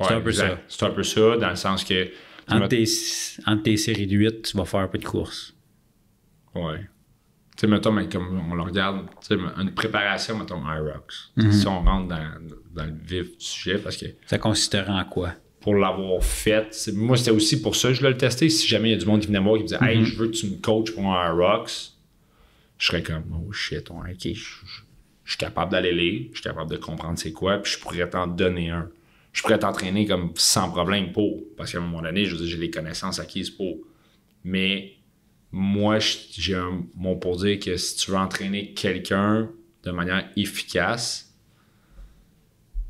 C'est un peu ça. C'est un peu ça, dans le sens que. Entre tes séries de 8, tu vas faire un peu de course. Ouais. Tu sais, mettons, mais comme on le regarde, une préparation, mettons, IROX. Si on rentre dans le vif du sujet, parce que. Ça consisterait en quoi? Pour l'avoir fait, moi, c'était aussi pour ça que je voulais le tester. Si jamais il y a du monde qui venait me voir et qui me disait, hey, je veux que tu me coaches pour un IROX, je serais comme, oh shit, ok, je suis capable d'aller lire, je suis capable de comprendre c'est quoi, puis je pourrais t'en donner un. Je pourrais t'entraîner comme sans problème pour. Parce qu'à un moment donné, je veux dire, j'ai les connaissances acquises pour. Mais moi, j'ai un mot pour dire que si tu veux entraîner quelqu'un de manière efficace,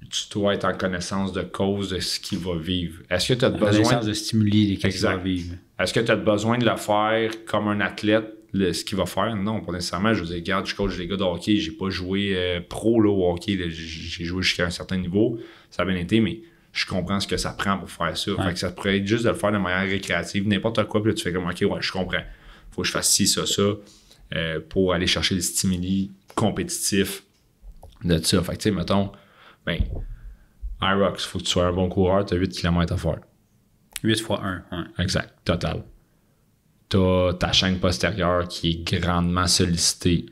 tu dois être en connaissance de cause de ce qu'il va vivre. Est-ce que tu as besoin. Connaissance de stimuler ce qu'il va vivre. Est-ce que tu as besoin de le faire comme un athlète, ce qu'il va faire? Non, pas nécessairement. Je veux dire, regarde, je coach des gars de hockey, j'ai pas joué pro là, au hockey, là, j'ai joué jusqu'à un certain niveau. Ça a bien été, mais je comprends ce que ça prend pour faire ça. Fait que ça pourrait être juste de le faire de manière récréative, n'importe quoi, puis là, tu fais comme, ok, ouais, je comprends. faut que je fasse ci, ça, pour aller chercher les stimuli compétitifs de ça. Fait que, tu sais, mettons, ben, Irox, il faut que tu sois un bon coureur, tu as 8 km à faire. 8 fois 1, ouais. Exact, total. Tu as ta chaîne postérieure qui est grandement sollicitée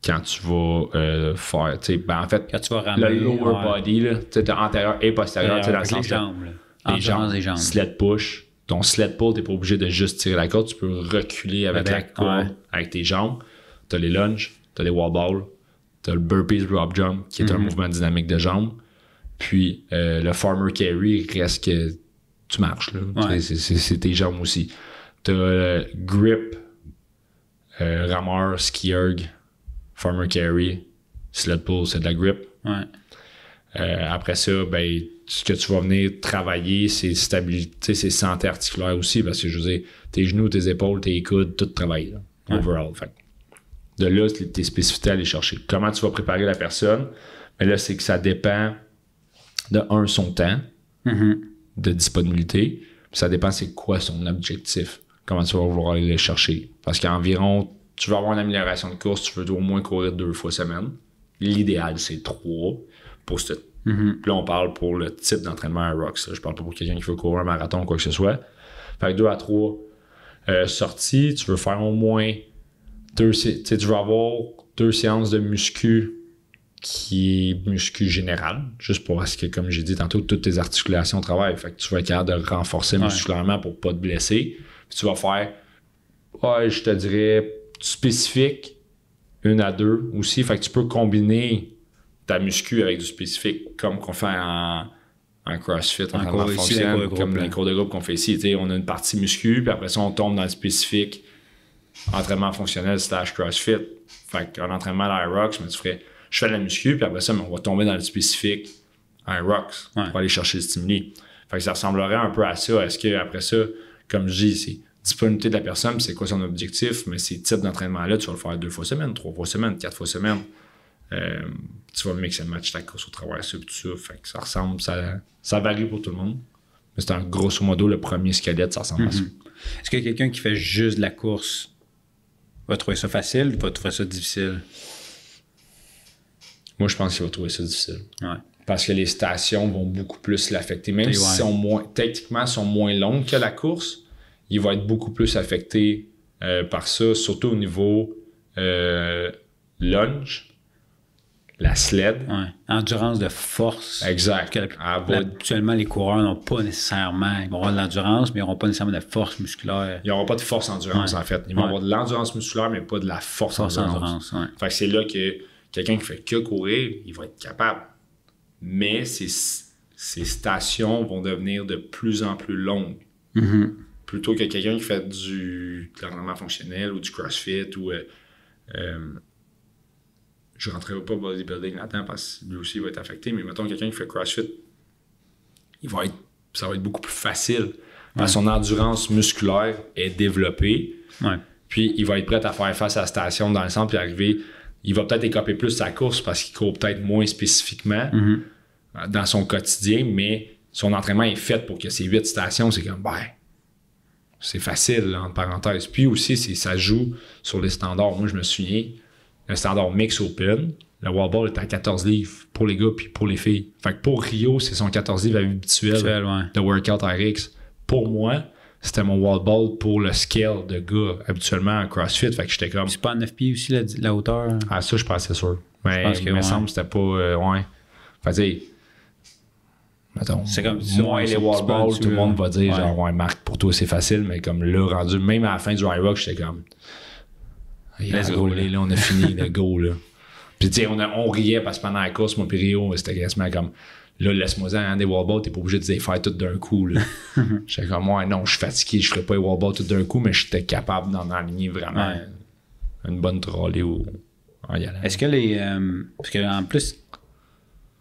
quand tu vas faire, tu sais, ben en fait, quand tu vas ramener, le lower body, là, tu sais, antérieur et postérieur, tu sais, dans le sens les jambes, les jambes, sled push. Ton sled pull, tu n'es pas obligé de juste tirer la corde, tu peux reculer avec la corde, avec tes jambes. Tu as les lunges, tu as les wall balls, tu as le burpees drop jump, qui est un mouvement dynamique de jambes. Puis le farmer carry reste que tu marches, là. Ouais. C'est tes jambes aussi. Tu as grip, rameur, ski erg, farmer carry, sled pull, c'est de la grip. Ouais. Après ça, ben, ce que tu vas venir travailler, c'est stabilité, c'est santé articulaire aussi, parce que je veux dire, tes genoux, tes épaules, tes coudes, tout travaille, là, overall. Fait. De là, tes spécificités à aller chercher. Comment tu vas préparer la personne? Mais là, c'est que ça dépend de son temps de disponibilité, puis ça dépend c'est quoi son objectif. Comment tu vas vouloir aller le chercher. Parce qu'environ, tu vas avoir une amélioration de course, tu veux au moins courir 2 fois semaine. L'idéal, c'est 3 pour ce. Puis là, on parle pour le type d'entraînement Irox. Je parle pas pour quelqu'un qui veut courir un marathon ou quoi que ce soit. Fait que 2 à 3 sorties, tu veux faire au moins 2. Tu veux avoir 2 séances de muscu qui est muscu général, juste parce que, comme j'ai dit tantôt, toutes tes articulations travaillent. Fait que tu vas être capable de renforcer musculairement pour pas te blesser. Puis tu vas faire, je te dirais, spécifique, 1 à 2 aussi. Fait que tu peux combiner ta muscu avec du spécifique, comme qu'on fait en CrossFit, comme les cours de groupe qu'on fait ici. T'sais, on a une partie muscu, puis après ça, on tombe dans le spécifique entraînement fonctionnel / CrossFit. Fait qu'un entraînement à l'Irox, mais tu ferais, je fais de la muscu, puis après ça, on va tomber dans le spécifique Irox pour aller chercher le stimuli. Fait que ça ressemblerait un peu à ça. Est-ce que après ça, comme je dis, c'est disponibilité de la personne, c'est quoi son objectif, mais ces types d'entraînement-là, tu vas le faire 2 fois semaine, 3 fois semaine, 4 fois semaine. Tu vas mix and match ta course au travers ça, tout ça. Fait que ça ressemble, ça varie pour tout le monde. Mais c'est un grosso modo le premier squelette, ça ressemble à ça. Est-ce que quelqu'un qui fait juste de la course va trouver ça facile ou va trouver ça difficile? Moi, je pense qu'il va trouver ça difficile. Ouais. Parce que les stations vont beaucoup plus l'affecter. Même si techniquement sont moins longues que la course, il va être beaucoup plus affecté par ça, surtout au niveau lunge, la sled. Ouais. Endurance de force. Exact. Actuellement, les coureurs n'ont pas nécessairement... Ils vont avoir de l'endurance, mais ils n'auront pas nécessairement de force musculaire. Ils n'auront pas de force endurance, en fait. Ils vont avoir de l'endurance musculaire, mais pas de la force endurance. Fait que c'est là que quelqu'un qui fait que courir, il va être capable. Mais ces stations vont devenir de plus en plus longues. Plutôt que quelqu'un qui fait de l'entraînement fonctionnel ou du CrossFit ou... je ne rentrerai pas bodybuilding là-dedans parce que lui aussi il va être affecté, mais mettons quelqu'un qui fait CrossFit, ça va être beaucoup plus facile parce que son endurance musculaire est développée. Puis il va être prêt à faire face à la station dans le centre puis arriver, il va peut-être écoper plus sa course parce qu'il court peut-être moins spécifiquement dans son quotidien, mais son entraînement est fait pour que ces 8 stations, c'est comme, c'est facile, là, entre parenthèses. Puis aussi, ça joue sur les standards. Moi, je me souviens, le standard mix open, le wall ball est à 14 livres pour les gars puis pour les filles. Fait que pour Rio, c'est son 14 livres habituel de workout RX. Pour moi, c'était mon wall ball pour le scale de gars habituellement en CrossFit. Fait que j'étais comme... C'est pas en FP aussi la hauteur? Ah, ça, je pensais sûr. Mais il me semble que c'était pas... Fait que mettons, c'est comme moins les wall balls, tout le monde va dire genre Marc, pour toi c'est facile, mais comme là rendu, même à la fin du Irox, j'étais comme let's go, là, on a fini le go là. Puis tu sais, on riait parce que pendant la course, mon Rio, c'était quasiment comme là, laisse-moi des wall balls, t'es pas obligé de les faire tout d'un coup là. J'étais comme non, je suis fatigué, je ferais pas les wall balls tout d'un coup, mais j'étais capable d'en aligner vraiment une bonne trolley en y allant. Est-ce que parce que en plus,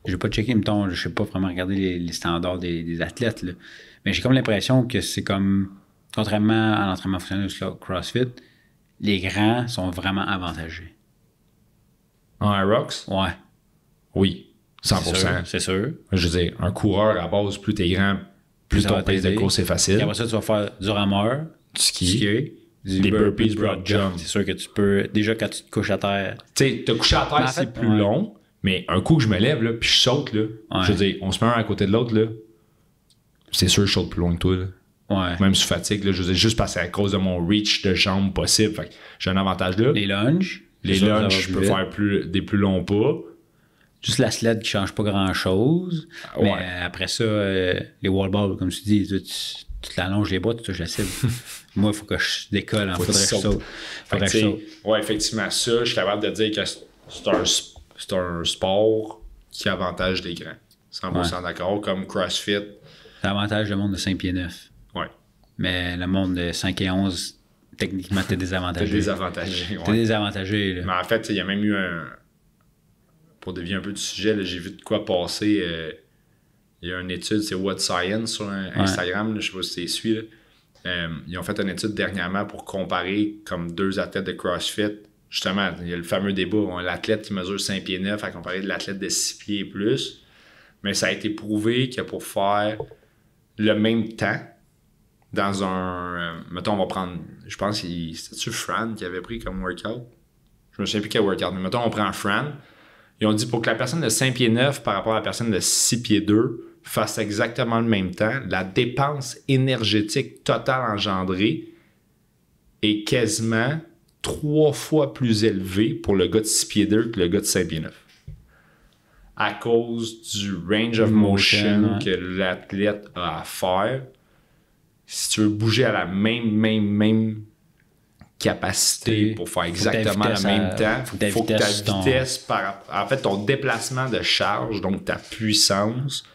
je n'ai pas checké, mettons, je ne sais pas vraiment regarder les standards des athlètes, là. Mais j'ai comme l'impression que c'est comme, contrairement à l'entraînement fonctionnel ou CrossFit, les grands sont vraiment avantagés. En Irox? Ouais. Oui, 100%. C'est sûr. Je veux dire, un coureur à base, plus t'es grand, plus ton pace de course est facile. Et après ça, tu vas faire du rameur, du ski, Des burpees, broad jump. C'est sûr que tu peux... Déjà, quand tu te couches à terre... Tu sais, te coucher à terre, c'est plus long, mais un coup que je me lève, là, puis je saute, là, je veux dire, on se met un à côté de l'autre, là, c'est sûr que je saute plus loin que toi, là. Ouais. Même sous fatigue, là, je veux dire, juste parce que c'est à cause de mon reach de jambes possible. Fait que j'ai un avantage là. Les lunges. Les lunges, je peux faire des plus longs pas. Juste la sled qui change pas grand-chose. Ouais. Mais après ça, les wall balls, comme tu dis, tu te l'allonges les bras, tu touches la cible. Moi, il faut que je décolle. Il faudrait que je saute. Faudrait que je saute. Ouais, effectivement, ça, je suis capable de dire que c'est un sport qui avantage les grands. 100% d'accord, comme CrossFit. C'est l'avantage du monde de 5 pieds 9. Ouais. Mais le monde de 5 et 11, techniquement, t'es désavantagé. T'es désavantagé, ouais. T'es désavantagé, là. Mais en fait, il y a même eu un... Pour dévier un peu du sujet, là, j'ai vu de quoi passer. Il y a une étude, c'est What Science sur Instagram, là, je sais pas si tu suis. Ils ont fait une étude dernièrement pour comparer comme 2 athlètes de CrossFit. Justement, il y a le fameux débat, l'athlète qui mesure 5 pieds 9 à comparer de l'athlète de 6 pieds et plus. Mais ça a été prouvé que pour faire le même temps, dans un... mettons, on va prendre... Je pense que c'était-tu Fran qui avait pris comme workout? Je me souviens plus quel workout, mais mettons, on prend Fran. Ils ont dit pour que la personne de 5 pieds 9 par rapport à la personne de 6 pieds 2 fasse exactement le même temps, la dépense énergétique totale engendrée est quasiment 3 fois plus élevée pour le gars de 6 pieds 2 que le gars de 5 pieds 9. À cause du range of motion que l'athlète a à faire. Si tu veux bouger à la même capacité pour faire exactement le même temps, il faut que ta vitesse, en fait, ton déplacement de charge, donc ta puissance,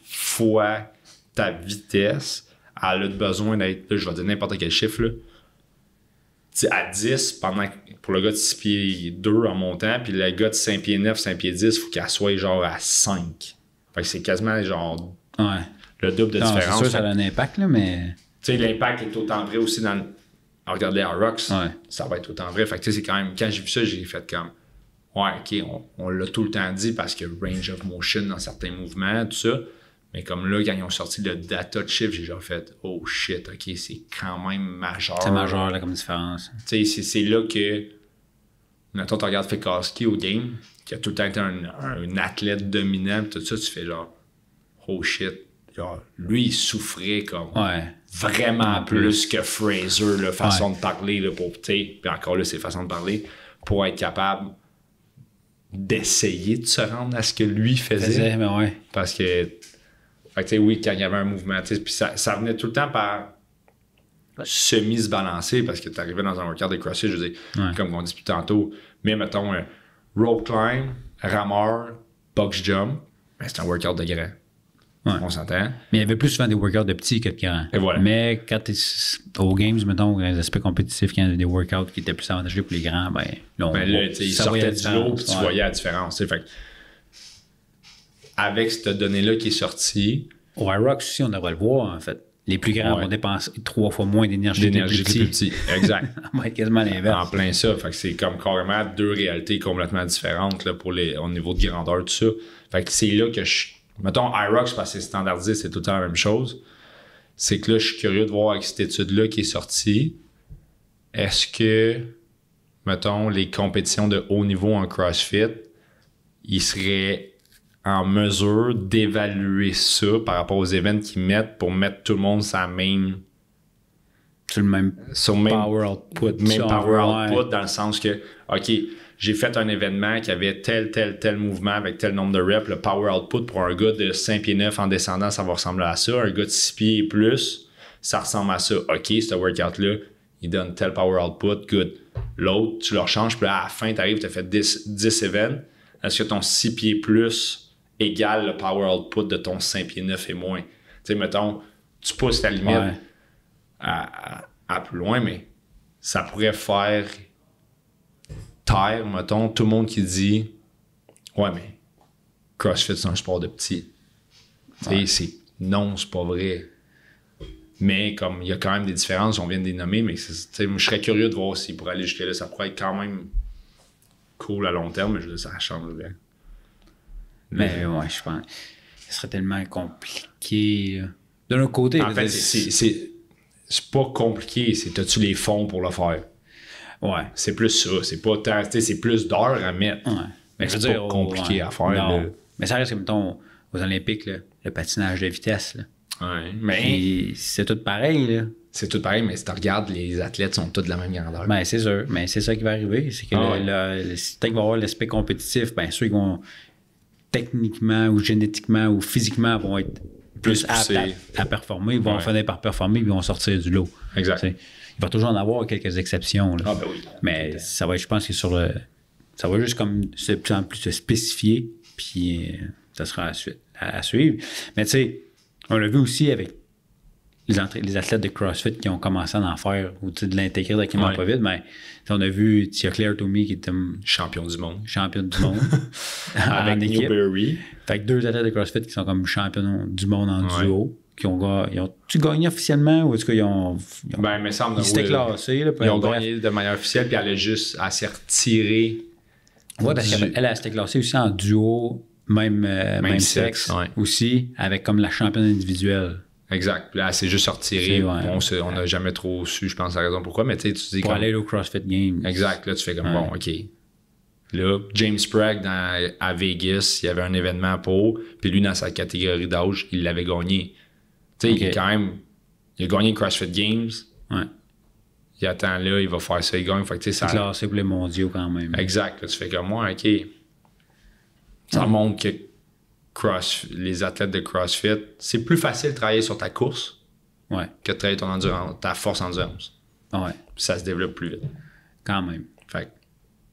fois ta vitesse, elle a besoin d'être, là, je vais dire n'importe quel chiffre, là, à 10 pour le gars de 6 pieds 2 en montant, puis le gars de 5 pieds 9, 5 pieds 10, il faut qu'elle soit genre à 5. Fait que c'est quasiment genre le double de différence. C'est sûr que ça a un impact, là, mais... Tu sais, l'impact est autant vrai aussi dans le... Regarde les Rocks, ça va être autant vrai. Fait que tu sais, c'est quand même... Quand j'ai vu ça, j'ai fait comme... Ouais, OK, on l'a tout le temps dit parce que range of motion dans certains mouvements, tout ça. Mais comme là, quand ils ont sorti le data shift, j'ai genre fait « Oh shit, OK, c'est quand même majeur. » C'est majeur, là, comme différence. Tu sais, c'est là que... Mettons, tu regardes Fekoski au game, qui a tout le temps été un athlète dominant, tout ça, tu fais genre « Oh shit. » Genre, lui, il souffrait comme vraiment plus que Fraser, là, façon de parler, là, pour, puis encore là, c'est façon de parler, pour être capable d'essayer de se rendre à ce que lui faisait. Parce que, fait que, tu sais, oui, quand il y avait un mouvement, puis ça venait tout le temps par semi-se balancer, parce que tu arrivais dans un workout de CrossFit, je veux dire, comme on dit plus tantôt, mais mettons, rope climb, rameur, box jump, ben, c'est un workout de grand. On s'entend. Mais il y avait plus souvent des workouts de petits que de grands. Et voilà. Mais quand tu es aux games, mettons, les aspects compétitifs, quand il y avait des workouts qui étaient plus avantageux pour les grands, ben là, ils sortaient du lot puis tu voyais la différence. Fait, avec cette donnée-là qui est sortie... Au Irox aussi, on devrait le voir, en fait. Les plus grands vont dépenser 3 fois moins d'énergie que les plus petits. Exact. On va être quasiment l'inverse. En plein ça. Fait que c'est comme carrément 2 réalités complètement différentes là, au niveau de grandeur, tout ça. Fait que c'est là que mettons, Irox, parce que c'est standardisé, c'est tout le temps la même chose. C'est que là, je suis curieux de voir avec cette étude-là qui est sortie, est-ce que, mettons, les compétitions de haut niveau en CrossFit, ils seraient en mesure d'évaluer ça par rapport aux événements qu'ils mettent pour mettre tout le monde sur le même power output. Même power output, dans le sens que, OK, j'ai fait un événement qui avait tel mouvement avec tel nombre de reps. Le power output pour un gars de 5 pieds 9 en descendant, ça va ressembler à ça. Un gars de 6 pieds et plus, ça ressemble à ça. OK, ce workout-là, il donne tel power output, good. L'autre, tu le changes, puis là, à la fin, tu arrives, tu as fait 10 events. Est-ce que ton 6 pieds plus égale le power output de ton 5 pieds 9 et moins? Tu sais, mettons, tu pousses ta limite à plus loin, mais ça pourrait faire taire, mettons, tout le monde qui dit ouais, mais CrossFit, c'est un sport de petits. Non, c'est pas vrai. Mais comme il y a quand même des différences, on vient de les nommer, mais je serais curieux de voir s'il pourrait aller jusque-là. Ça pourrait être quand même cool à long terme, mais je veux dire, ça changerait. Mais ouais, je pense. Ce serait tellement compliqué. De l'autre côté, en fait, c'est pas compliqué, c'est as-tu les fonds pour le faire? Ouais. C'est plus ça. C'est pas tant, c'est plus d'heures à mettre. Ouais. Mais c'est pas compliqué à faire. Non. Là. Mais ça reste comme, mettons, aux Olympiques, là, le patinage de vitesse. Là. Ouais. Mais Puis c'est tout pareil. Là. c'est tout pareil, mais si tu regardes, les athlètes sont tous de la même grandeur. Ben, c'est sûr. Mais c'est ça qui va arriver. C'est que peut-être qu'il va y avoir l'aspect compétitif. Ben, ceux qui vont techniquement ou génétiquement ou physiquement vont être plus aptes à performer, ils vont finir par performer et ils vont sortir du lot. Exact. T'sais. Il va toujours en avoir quelques exceptions. Là. Ah, ben oui. Mais ça va être, je pense que ça va juste comme de plus en plus se spécifier, puis ça sera à suivre. Mais tu sais, on l'a vu aussi avec les athlètes de CrossFit qui ont commencé à en faire ou de l'intégrer tranquillement pas vite. Mais on a vu Claire Toomey qui était champion du monde. Championne du monde avec Newberry. Fait que 2 athlètes de CrossFit qui sont comme champions du monde en duo. Ils ont-tu gagné officiellement ou est-ce qu'ils ont. Ben, il me semble. Ils s'étaient classés. Là, ils ont gagné de manière officielle, puis elle a juste à s'est retirée. Oui, parce qu'elle s'était classée aussi en duo, même sexe aussi, avec comme la championne individuelle. Exact. Puis là, elle s'est juste retirée. On n'a jamais trop su, je pense, la raison pourquoi, mais tu sais, tu dis. Pour aller au CrossFit Games. Exact. Là, tu fais comme bon, OK. Là, James Sprague à Vegas, il y avait un événement pour, puis lui, dans sa catégorie d'âge, il l'avait gagné. Tu sais, il a gagné CrossFit Games. Ouais. Il attend là, il va faire ça, il gagne. Fait que, tu sais, ça. C'est classé pour les mondiaux quand même. Exact. Là, tu fais comme moi, OK. Ça montre que les athlètes de CrossFit, c'est plus facile de travailler sur ta course que de travailler ton endurance, ta force endurance. Ouais. Puis ça se développe plus vite. Quand même. Fait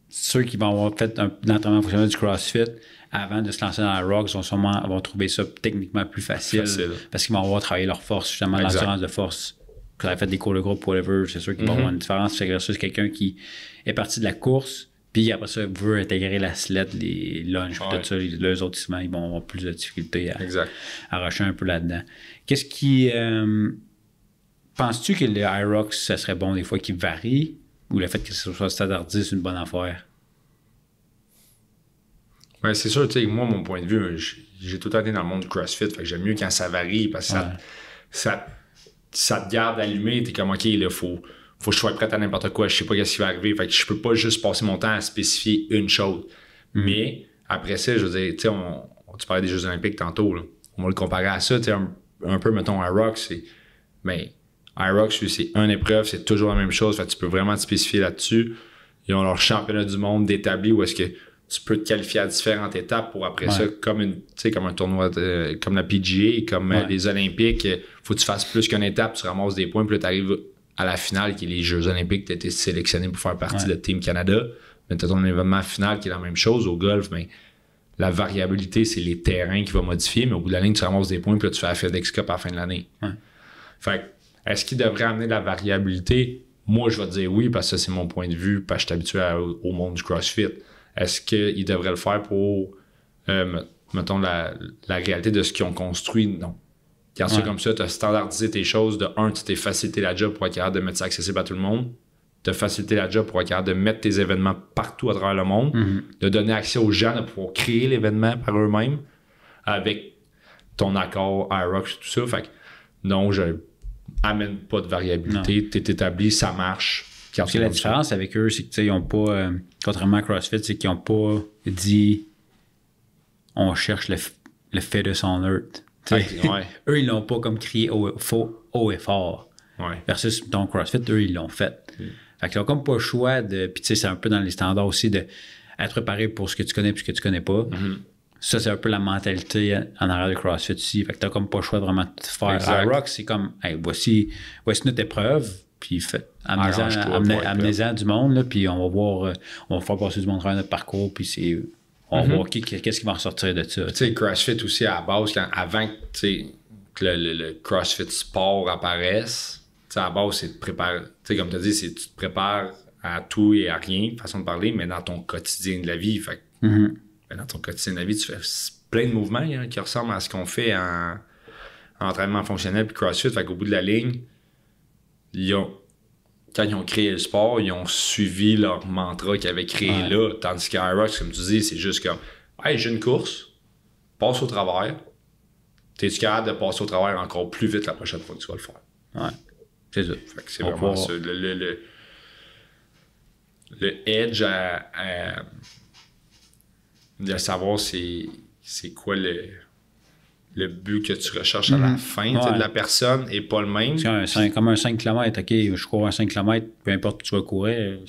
ceux qui vont avoir fait un entraînement fonctionnel du CrossFit avant de se lancer dans la Rocks vont trouver ça techniquement plus facile. Parce qu'ils vont avoir travaillé leur force, justement, l'endurance de force. Quand ils ont fait des cours de groupe, whatever, c'est sûr qu'ils vont avoir une différence. C'est versus quelqu'un qui est parti de la course, puis après ça, veut intégrer la sled, les lunges, tout ça. Les autres, ils vont avoir plus de difficultés à rusher un peu là-dedans. Qu'est-ce qui. Penses-tu que le IROX, ça serait bon des fois qu'il varie? Ou le fait que ce soit standardisé, c'est une bonne affaire? Ouais, c'est sûr, tu sais, moi, mon point de vue, j'ai tout le temps été dans le monde du CrossFit, fait que j'aime mieux quand ça varie parce que ça te garde allumé, t'es comme, OK, là, faut que je sois prêt à n'importe quoi, je sais pas ce qui va arriver, fait que je peux pas juste passer mon temps à spécifier une chose. Mais après ça, je veux dire, tu sais, tu parlais des Jeux Olympiques tantôt, là. On va le comparer à ça, tu sais, un peu, mettons, IROX, IROX, c'est une épreuve, c'est toujours la même chose. Fait que tu peux vraiment te spécifier là-dessus. Ils ont leur championnat du monde d'établi où est-ce que tu peux te qualifier à différentes étapes pour après ça, comme un tournoi, comme la PGA, comme les Olympiques. Faut que tu fasses plus qu'une étape, tu ramasses des points, puis là, tu arrives à la finale, qui est les Jeux Olympiques, tu as été sélectionné pour faire partie de Team Canada. Mais tu as ton événement final qui est la même chose. Au golf, mais la variabilité, c'est les terrains qui vont modifier, mais au bout de la ligne, tu ramasses des points, puis là, tu fais la FedEx Cup à la fin de l'année. Ouais. Fait que, est-ce qu'il devrait amener de la variabilité? Moi, je vais te dire oui, parce que ça, c'est mon point de vue, parce que je suis habitué au monde du CrossFit. Est-ce qu'il devrait le faire pour, mettons, la réalité de ce qu'ils ont construit? Non. Quand c'est comme ça, tu as standardisé tes choses. De un, tu t'es facilité la job pour être capable de mettre ça accessible à tout le monde. Tu as facilité la job pour être capable de mettre tes événements partout à travers le monde. De donner accès aux gens de pouvoir créer l'événement par eux-mêmes avec ton accord IROX et tout ça. Fait que non, je amène pas de variabilité. Tu es établi, ça marche. Parce que la différence avec eux, c'est qu'ils n'ont pas, contrairement à CrossFit, c'est qu'ils n'ont pas dit on cherche le fetus on earth. Eux, ils l'ont pas comme crié haut et fort. Versus ton CrossFit, eux, ils l'ont fait. Fait qu'ils n'ont comme pas le choix de. Puis tu sais, c'est un peu dans les standards aussi de être préparé pour ce que tu connais et ce que tu connais pas. Ça, c'est un peu la mentalité en arrière de CrossFit aussi. Fait que t'as comme pas le choix de vraiment te faire. IROX, c'est comme, hey, voici notre épreuve, puis amenez-en du monde, là, puis on va voir, on va faire passer du monde à travers notre parcours, puis on va voir qu'est-ce qui va ressortir de ça. Tu sais, CrossFit aussi, à la base, avant que le CrossFit sport apparaisse, à la base, c'est de préparer, tu sais, comme tu as dit, c'est tu te prépares à tout et à rien, façon de parler, mais dans ton quotidien de la vie. Fait dans ton quotidien de la vie, tu fais plein de mouvements qui ressemblent à ce qu'on fait en entraînement fonctionnel puis CrossFit. Fait qu'au bout de la ligne, quand ils ont créé le sport, ils ont suivi leur mantra qu'ils avaient créé là. Tandis qu'IROX, comme tu dis, c'est juste comme hey, j'ai une course, passe au travers. T'es-tu capable de passer au travers encore plus vite la prochaine fois que tu vas le faire? C'est ça. Fait que c'est vraiment ça. Le edge de savoir c'est quoi le but que tu recherches à la fin de la personne et pas le même. Comme un 5 km, OK, je cours un 5 km, peu importe où tu vas courir,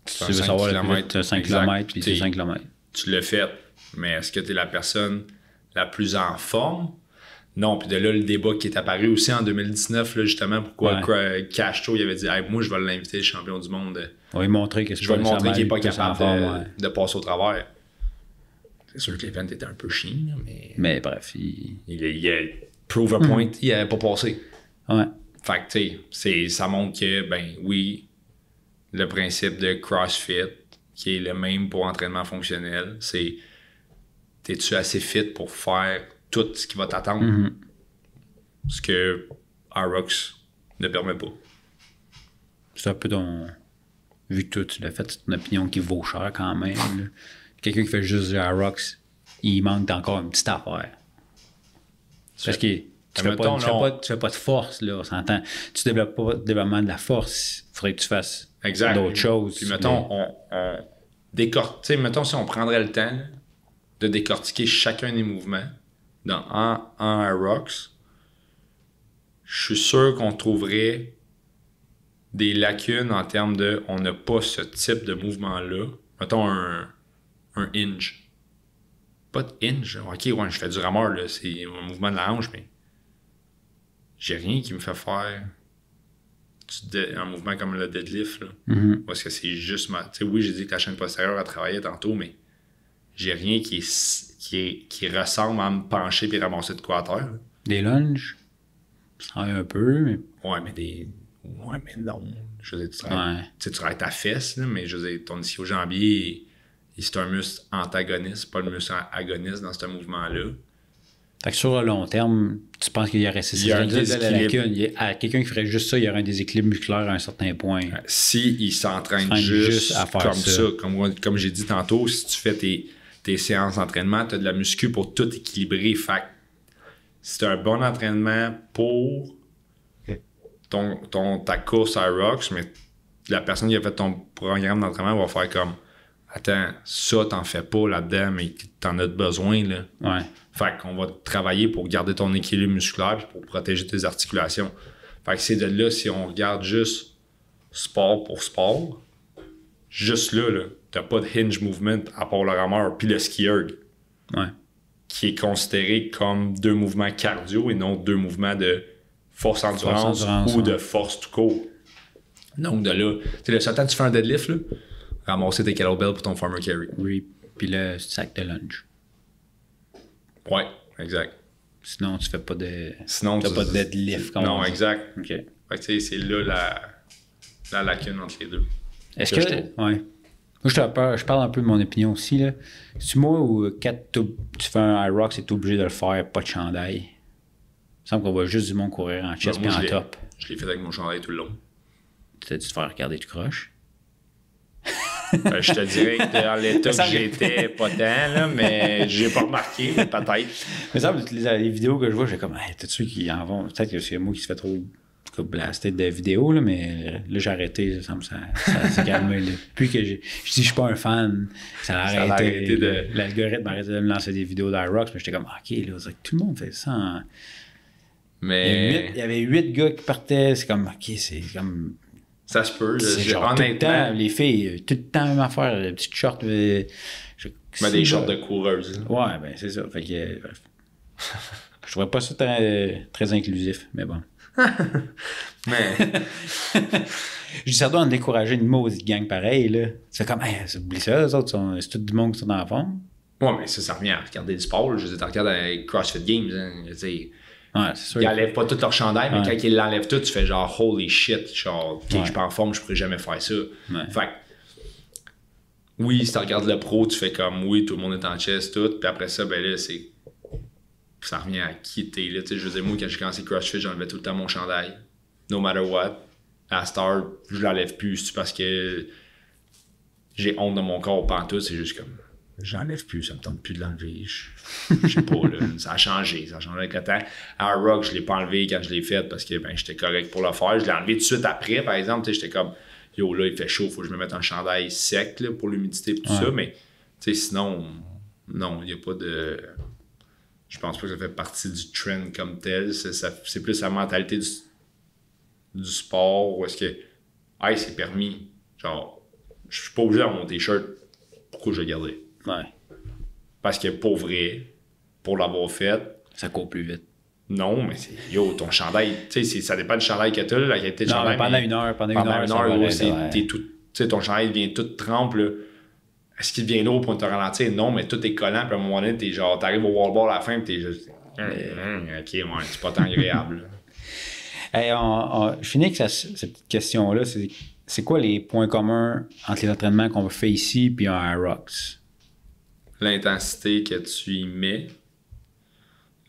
tu veux savoir le 5 km puis c'est 5 km. Tu l'as fait, mais est-ce que tu es la personne la plus en forme? Non, puis de là, le débat qui est apparu aussi en 2019, là, justement, pourquoi Castro il avait dit hey, moi, je vais l'inviter, le champion du monde. On va lui montrer que je vais lui montrer qu'il n'est pas capable de passer au travers. C'est sûr que l'event était un peu chiant, mais bref, il a prove a point, il n'avait pas passé. Ouais. Fait que, tu sais, ça montre que, ben oui, le principe de CrossFit, qui est le même pour entraînement fonctionnel, c'est t'es-tu assez fit pour faire tout ce qui va t'attendre? Ce que ROX ne permet pas. C'est un peu ton... Vu que toi, tu l'as fait, c'est une opinion qui vaut cher quand même. Là. Quelqu'un qui fait juste du ROX, il manque encore une petite affaire. Parce que tu fais pas de force, là, on s'entend. Tu développes pas le développement de la force. Il faudrait que tu fasses d'autres choses. Puis mettons, on décortique. Mettons, si on prendrait le temps de décortiquer chacun des mouvements en ROX, je suis sûr qu'on trouverait des lacunes en termes de on n'a pas ce type de mouvement-là. Mettons un hinge. Pas de hinge. OK, ouais, je fais du rameur, là. C'est un mouvement de la hanche, mais j'ai rien qui me fait faire un mouvement comme le deadlift, là. Parce que c'est juste tu sais, oui, j'ai dit que la chaîne postérieure a travaillé tantôt, mais j'ai rien qui ressemble à me pencher et ramasser de quoi à terre. Là. Des lunges? Ça travaille un peu, mais... Ouais, mais non. Je veux dire, tu travailles ta fesse, là, mais je veux dire, ton ischio-jambier, c'est un muscle antagoniste, pas le muscle agoniste dans ce mouvement-là. Fait que sur le long terme, tu penses qu'il y aurait quelqu'un qui ferait juste ça, il y aurait un déséquilibre musculaire à un certain point. Il s'entraîne juste à faire comme ça. Comme j'ai dit tantôt, si tu fais tes séances d'entraînement, tu as de la muscu pour tout équilibrer. Fait que c'est un bon entraînement pour ta course à ROX, mais la personne qui a fait ton programme d'entraînement va faire comme attends, ça t'en fais pas là-dedans, mais t'en as besoin, là. Ouais. Fait qu'on va travailler pour garder ton équilibre musculaire et pour protéger tes articulations. Fait que c'est de là, si on regarde juste sport pour sport, juste là, t'as pas de hinge movement à part le rameur puis le ski erg. Ouais. Qui est considéré comme 2 mouvements cardio et non 2 mouvements de force endurance ou de force tout court. Donc de là, tu sais, le seul temps que tu fais un deadlift, là, ramasser tes kettlebells pour ton farmer carry. Oui, puis le sac de lunge. Ouais, exact. Sinon, tu fais pas de... Sinon, t'as pas de deadlift. Non, exact. OK. Fait que c'est là la lacune entre les deux. Est-ce que... Ouais. Moi, je parle un peu de mon opinion aussi, là. C'est moi ou quand tu fais un IROX et tu es obligé de le faire, pas de chandail? Il me semble qu'on voit juste du monde courir en chest et en top. Je l'ai fait avec mon chandail tout le long. Tu as dû te faire regarder du croche? Je te dirais que dans l'état que j'étais, pas tant, là, mais j'ai pas remarqué, mais peut-être. Mais ça, les vidéos que je vois, j'ai comme, hey, t'as ceux qui en vont. Peut-être que c'est moi qui se fait trop blaster de vidéos, là, mais là, j'ai arrêté, ça s'est calmé. Depuis que je suis pas un fan, ça a arrêté. L'algorithme a arrêté de me lancer des vidéos d'IROX, mais j'étais comme, OK, là, tout le monde fait ça. Hein. Mais... Il y avait 8 gars qui partaient, c'est comme, OK, c'est comme... Ça se peut. Genre, tout le temps, les filles, tout le temps, même affaire, les petites shorts. Des shorts de coureuse. Ouais, ben c'est ça. Fait que, bref. Je trouvais pas ça très inclusif, mais bon. Mais. Je dis ça doit en décourager une maudite gang pareil, là. C'est comme, hey, oublie ça, les autres, c'est tout du monde qui sont dans la forme. Ouais, mais ça revient à regarder du sport. Là. Je veux dire, tu regardes les CrossFit Games, hein, ouais, c'est sûr. Ils n'enlèvent pas tout leur chandail, mais quand ils l'enlèvent tout, tu fais genre holy shit, genre, je suis pas en forme, je pourrais jamais faire ça. Ouais. Fait que, oui, si tu regardes le pro, tu fais comme oui, tout le monde est en chest, tout, puis après ça, ben là, ça revient à qui t'es là. Je veux dire, moi, quand j'ai commencé CrossFit, j'enlevais tout le temps mon chandail, no matter what. À Star, je l'enlève plus, c'est parce que j'ai honte de mon corps pantoute, c'est juste comme, J'enlève plus, ça me tente plus de l'enlever. Je sais pas, là, ça a changé avec le temps. À Rock, je l'ai pas enlevé quand je l'ai fait parce que j'étais correct pour le faire. Je l'ai enlevé tout de suite après, par exemple. J'étais comme, yo, là, il fait chaud, faut que je me mette un chandail sec là, pour l'humidité et tout ça. Mais sinon, non, il n'y a pas de. Je pense pas que ça fait partie du trend comme tel. C'est plus la mentalité du sport où est-ce que, hey, c'est permis. Genre, je suis pas obligé d'avoir mon t-shirt. Pourquoi je l'ai gardé? Ouais. Parce que pour vrai, pour l'avoir fait. Ça court plus vite. Non, mais c'est. Yo, ton chandail, tu sais, ça dépend du chandail que tu as, la qualité de chandail. Pendant une heure, t'es tout. Tu sais, ton chandail devient tout trempe, là. Est-ce qu'il devient lourd pour te ralentir? Non, mais tout est collant, puis à un moment donné, t'arrives au wall ball à la fin, puis t'es juste. Ok, ouais, c'est pas tant agréable. Hey, je finis avec cette question-là. C'est quoi les points communs entre les entraînements qu'on fait ici et en Aerox? L'intensité que tu y mets,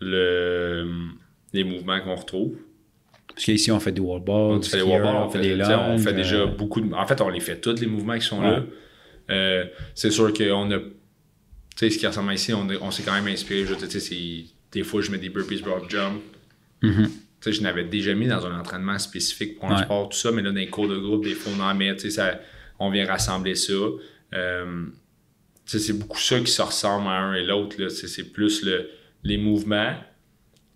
les mouvements qu'on retrouve. Parce qu'ici, on fait des wall balls, on fait des wall balls, on fait déjà beaucoup de. En fait, on les fait tous, les mouvements qui sont là. C'est sûr qu'on a. Tu sais, ce qui ressemble ici, on s'est quand même inspiré. Des fois, je mets des burpees broad jump. Mm-hmm. Tu sais, je l'avais déjà mis dans un entraînement spécifique pour un sport, tout ça, mais là, dans les cours de groupe, des fois, on en met, tu sais, on vient rassembler ça. Tu sais, c'est beaucoup ça qui se ressemble à un et l'autre, là. C'est plus les mouvements.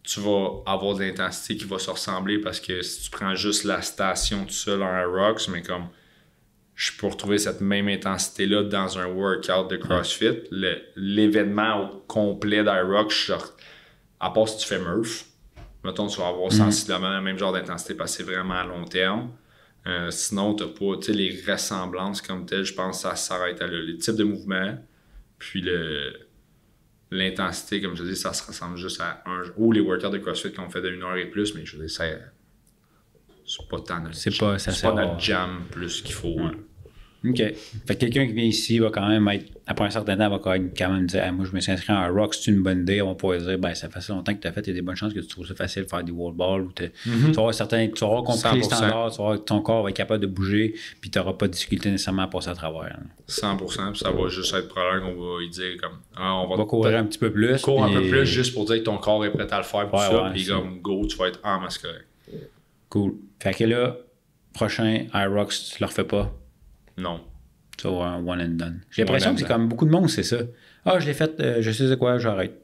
Tu vas avoir de l'intensité qui va se ressembler parce que si tu prends juste la station tout seul en Aerox, mais comme je peux retrouver cette même intensité-là dans un workout de CrossFit, l'événement au complet d'Aerox, à part si tu fais Murph, mettons, tu vas avoir sensiblement le même genre d'intensité parce que c'est vraiment à long terme. Sinon, tu n'as pas, tu sais, les ressemblances comme telles, je pense que ça s'arrête à les types de mouvements, puis l'intensité, comme je dis, ça se ressemble juste à ou les workouts de CrossFit qu'on fait de 1 heure et plus, mais je veux dire, c'est pas tant notre jam plus qu'il faut. Ouais. OK. Fait que quelqu'un qui vient ici va quand même être, après un certain temps, va quand même dire moi, je me suis inscrit en Rock, c'est une bonne idée. On va pouvoir dire ça fait longtemps que tu as fait, il y a des bonnes chances que tu trouves ça facile de faire des wall balls. Ou tu vas avoir compris les standards, tu vas voir que ton corps va être capable de bouger, puis tu n'auras pas de difficulté nécessairement à passer à travers. 100%, puis ça va juste être probable qu'on va lui dire comme on va courir un petit peu plus. Cours un peu plus juste pour dire que ton corps est prêt à le faire pour ça, puis comme go, tu vas être en masse correct. Cool. Fait que là, prochain Aerox, tu le refais pas? Non. Tu vas avoir un one and done. J'ai l'impression que c'est comme beaucoup de monde, c'est ça. Je l'ai fait, je sais de quoi, j'arrête.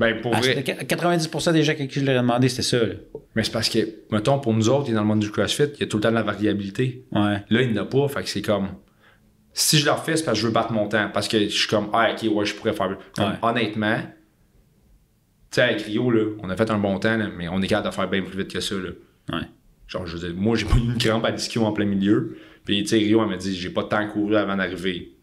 Ben, pour vrai. 90% des gens à qui je l'ai demandé, c'était ça. Là. Mais c'est parce que, mettons, pour nous autres, qui est dans le monde du CrossFit, il y a tout le temps de la variabilité. Ouais. Là, il n'y en a pas, fait que c'est comme. Si je le refais, c'est parce que je veux battre mon temps. Parce que je suis comme, ok, ouais, je pourrais faire. Comme, honnêtement, tu sais, avec Rio, là, on a fait un bon temps, là, mais on est capable de faire bien plus vite que ça. Là. Ouais. Genre, je veux dire, moi, j'ai pas eu une crampe à l'ischio en plein milieu. Puis, tu sais, Rio, elle m'a dit, j'ai pas de temps à courir avant d'arriver.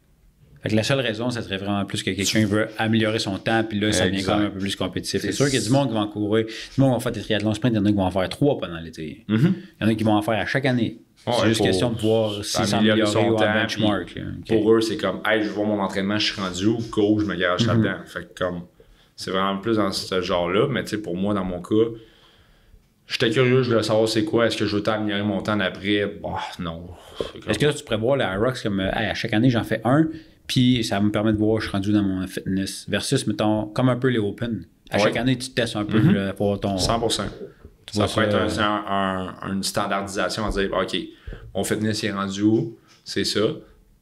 Fait que la seule raison, ça serait vraiment plus que quelqu'un veut améliorer son temps, puis là, ça devient quand même un peu plus compétitif. C'est sûr qu'il y a du monde qui va en courir. Du monde qui va faire des triathlons sprint, il y en a qui vont en faire 3 pendant l'été. Il y en a qui vont en faire à chaque année. C'est juste question de voir si ça améliore son temps, benchmark. Pour eux, c'est comme, hey, je vois mon entraînement, je suis rendu où, go, je me garage là-dedans. Fait que comme, c'est vraiment plus dans ce genre-là. Mais tu sais, pour moi, dans mon cas, j'étais curieux, je voulais savoir c'est quoi. Est-ce que je veux améliorer mon temps d'après? Bah, non. Est-ce que là, tu prévois le Aerox comme, à chaque année, j'en fais un, puis ça me permet de voir où je suis rendu dans mon fitness, versus, mettons, comme un peu les Open. À chaque année, tu testes un peu pour ton... 100%. Ça pourrait être une standardisation à dire, OK, mon fitness est rendu où? C'est ça.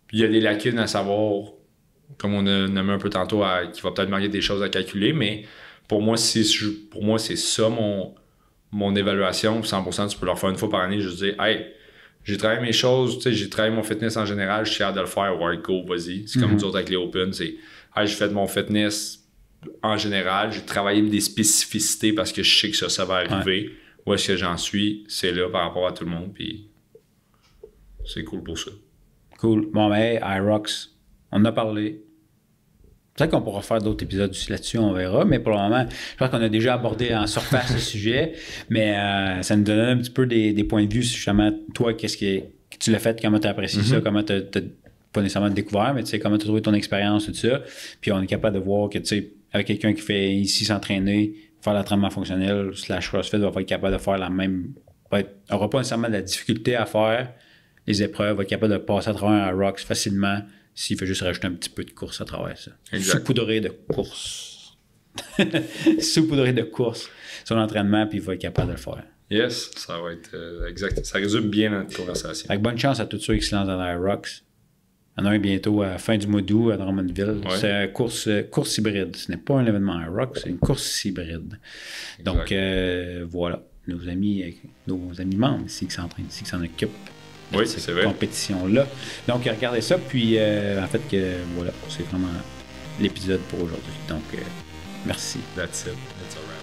Puis il y a des lacunes à savoir, comme on a nommé un peu tantôt, qui va peut-être manquer des choses à calculer, mais pour moi, c'est ça mon évaluation. 100%, tu peux leur faire une fois par année, juste dire, hey, j'ai travaillé mes choses, tu sais, j'ai travaillé mon fitness en général, je suis hâte de le faire, ouais, go, vas-y. C'est comme nous autres avec les Open, c'est, hey, j'ai fait mon fitness en général, j'ai travaillé des spécificités parce que je sais que ça va arriver. Où est-ce que j'en suis, c'est là par rapport à tout le monde, puis c'est cool pour ça. Cool. Bon, ben, Aerox, on en a parlé. Peut-être qu'on pourra faire d'autres épisodes là-dessus, on verra, mais pour le moment, je pense qu'on a déjà abordé en surface le sujet, mais ça nous donne un petit peu des points de vue sur justement, toi, qu'est-ce que tu l'as fait, comment tu as apprécié ça, comment tu as pas nécessairement découvert, mais tu sais, comment tu as trouvé ton expérience, tout ça. Puis on est capable de voir que, tu sais, avec quelqu'un qui fait ici s'entraîner, faire l'entraînement fonctionnel / CrossFit, va être capable de faire la même. N'aura pas nécessairement de la difficulté à faire les épreuves, va être capable de passer à travers un Aerox facilement, s'il fait juste rajouter un petit peu de course à travers ça. Exact. Saupoudrer de course. Saupoudrer de course sur l'entraînement, puis il va être capable de le faire. Yes, ça va être exact. Ça résume bien notre conversation. Avec bonne chance à tous ceux qui se lancent dans l'Air Rocks. Il y en a un bientôt à la fin du mois d'août à Drummondville. Ouais. C'est une course hybride. Ce n'est pas un événement Air Rocks, c'est une course hybride. Donc, voilà. Nos amis membres ici qui s'en occupent de Oui, cette c'est vrai. compétition-là. Donc, regardez ça. Puis, en fait, voilà, c'est vraiment l'épisode pour aujourd'hui. Donc, merci. That's it. That's all right.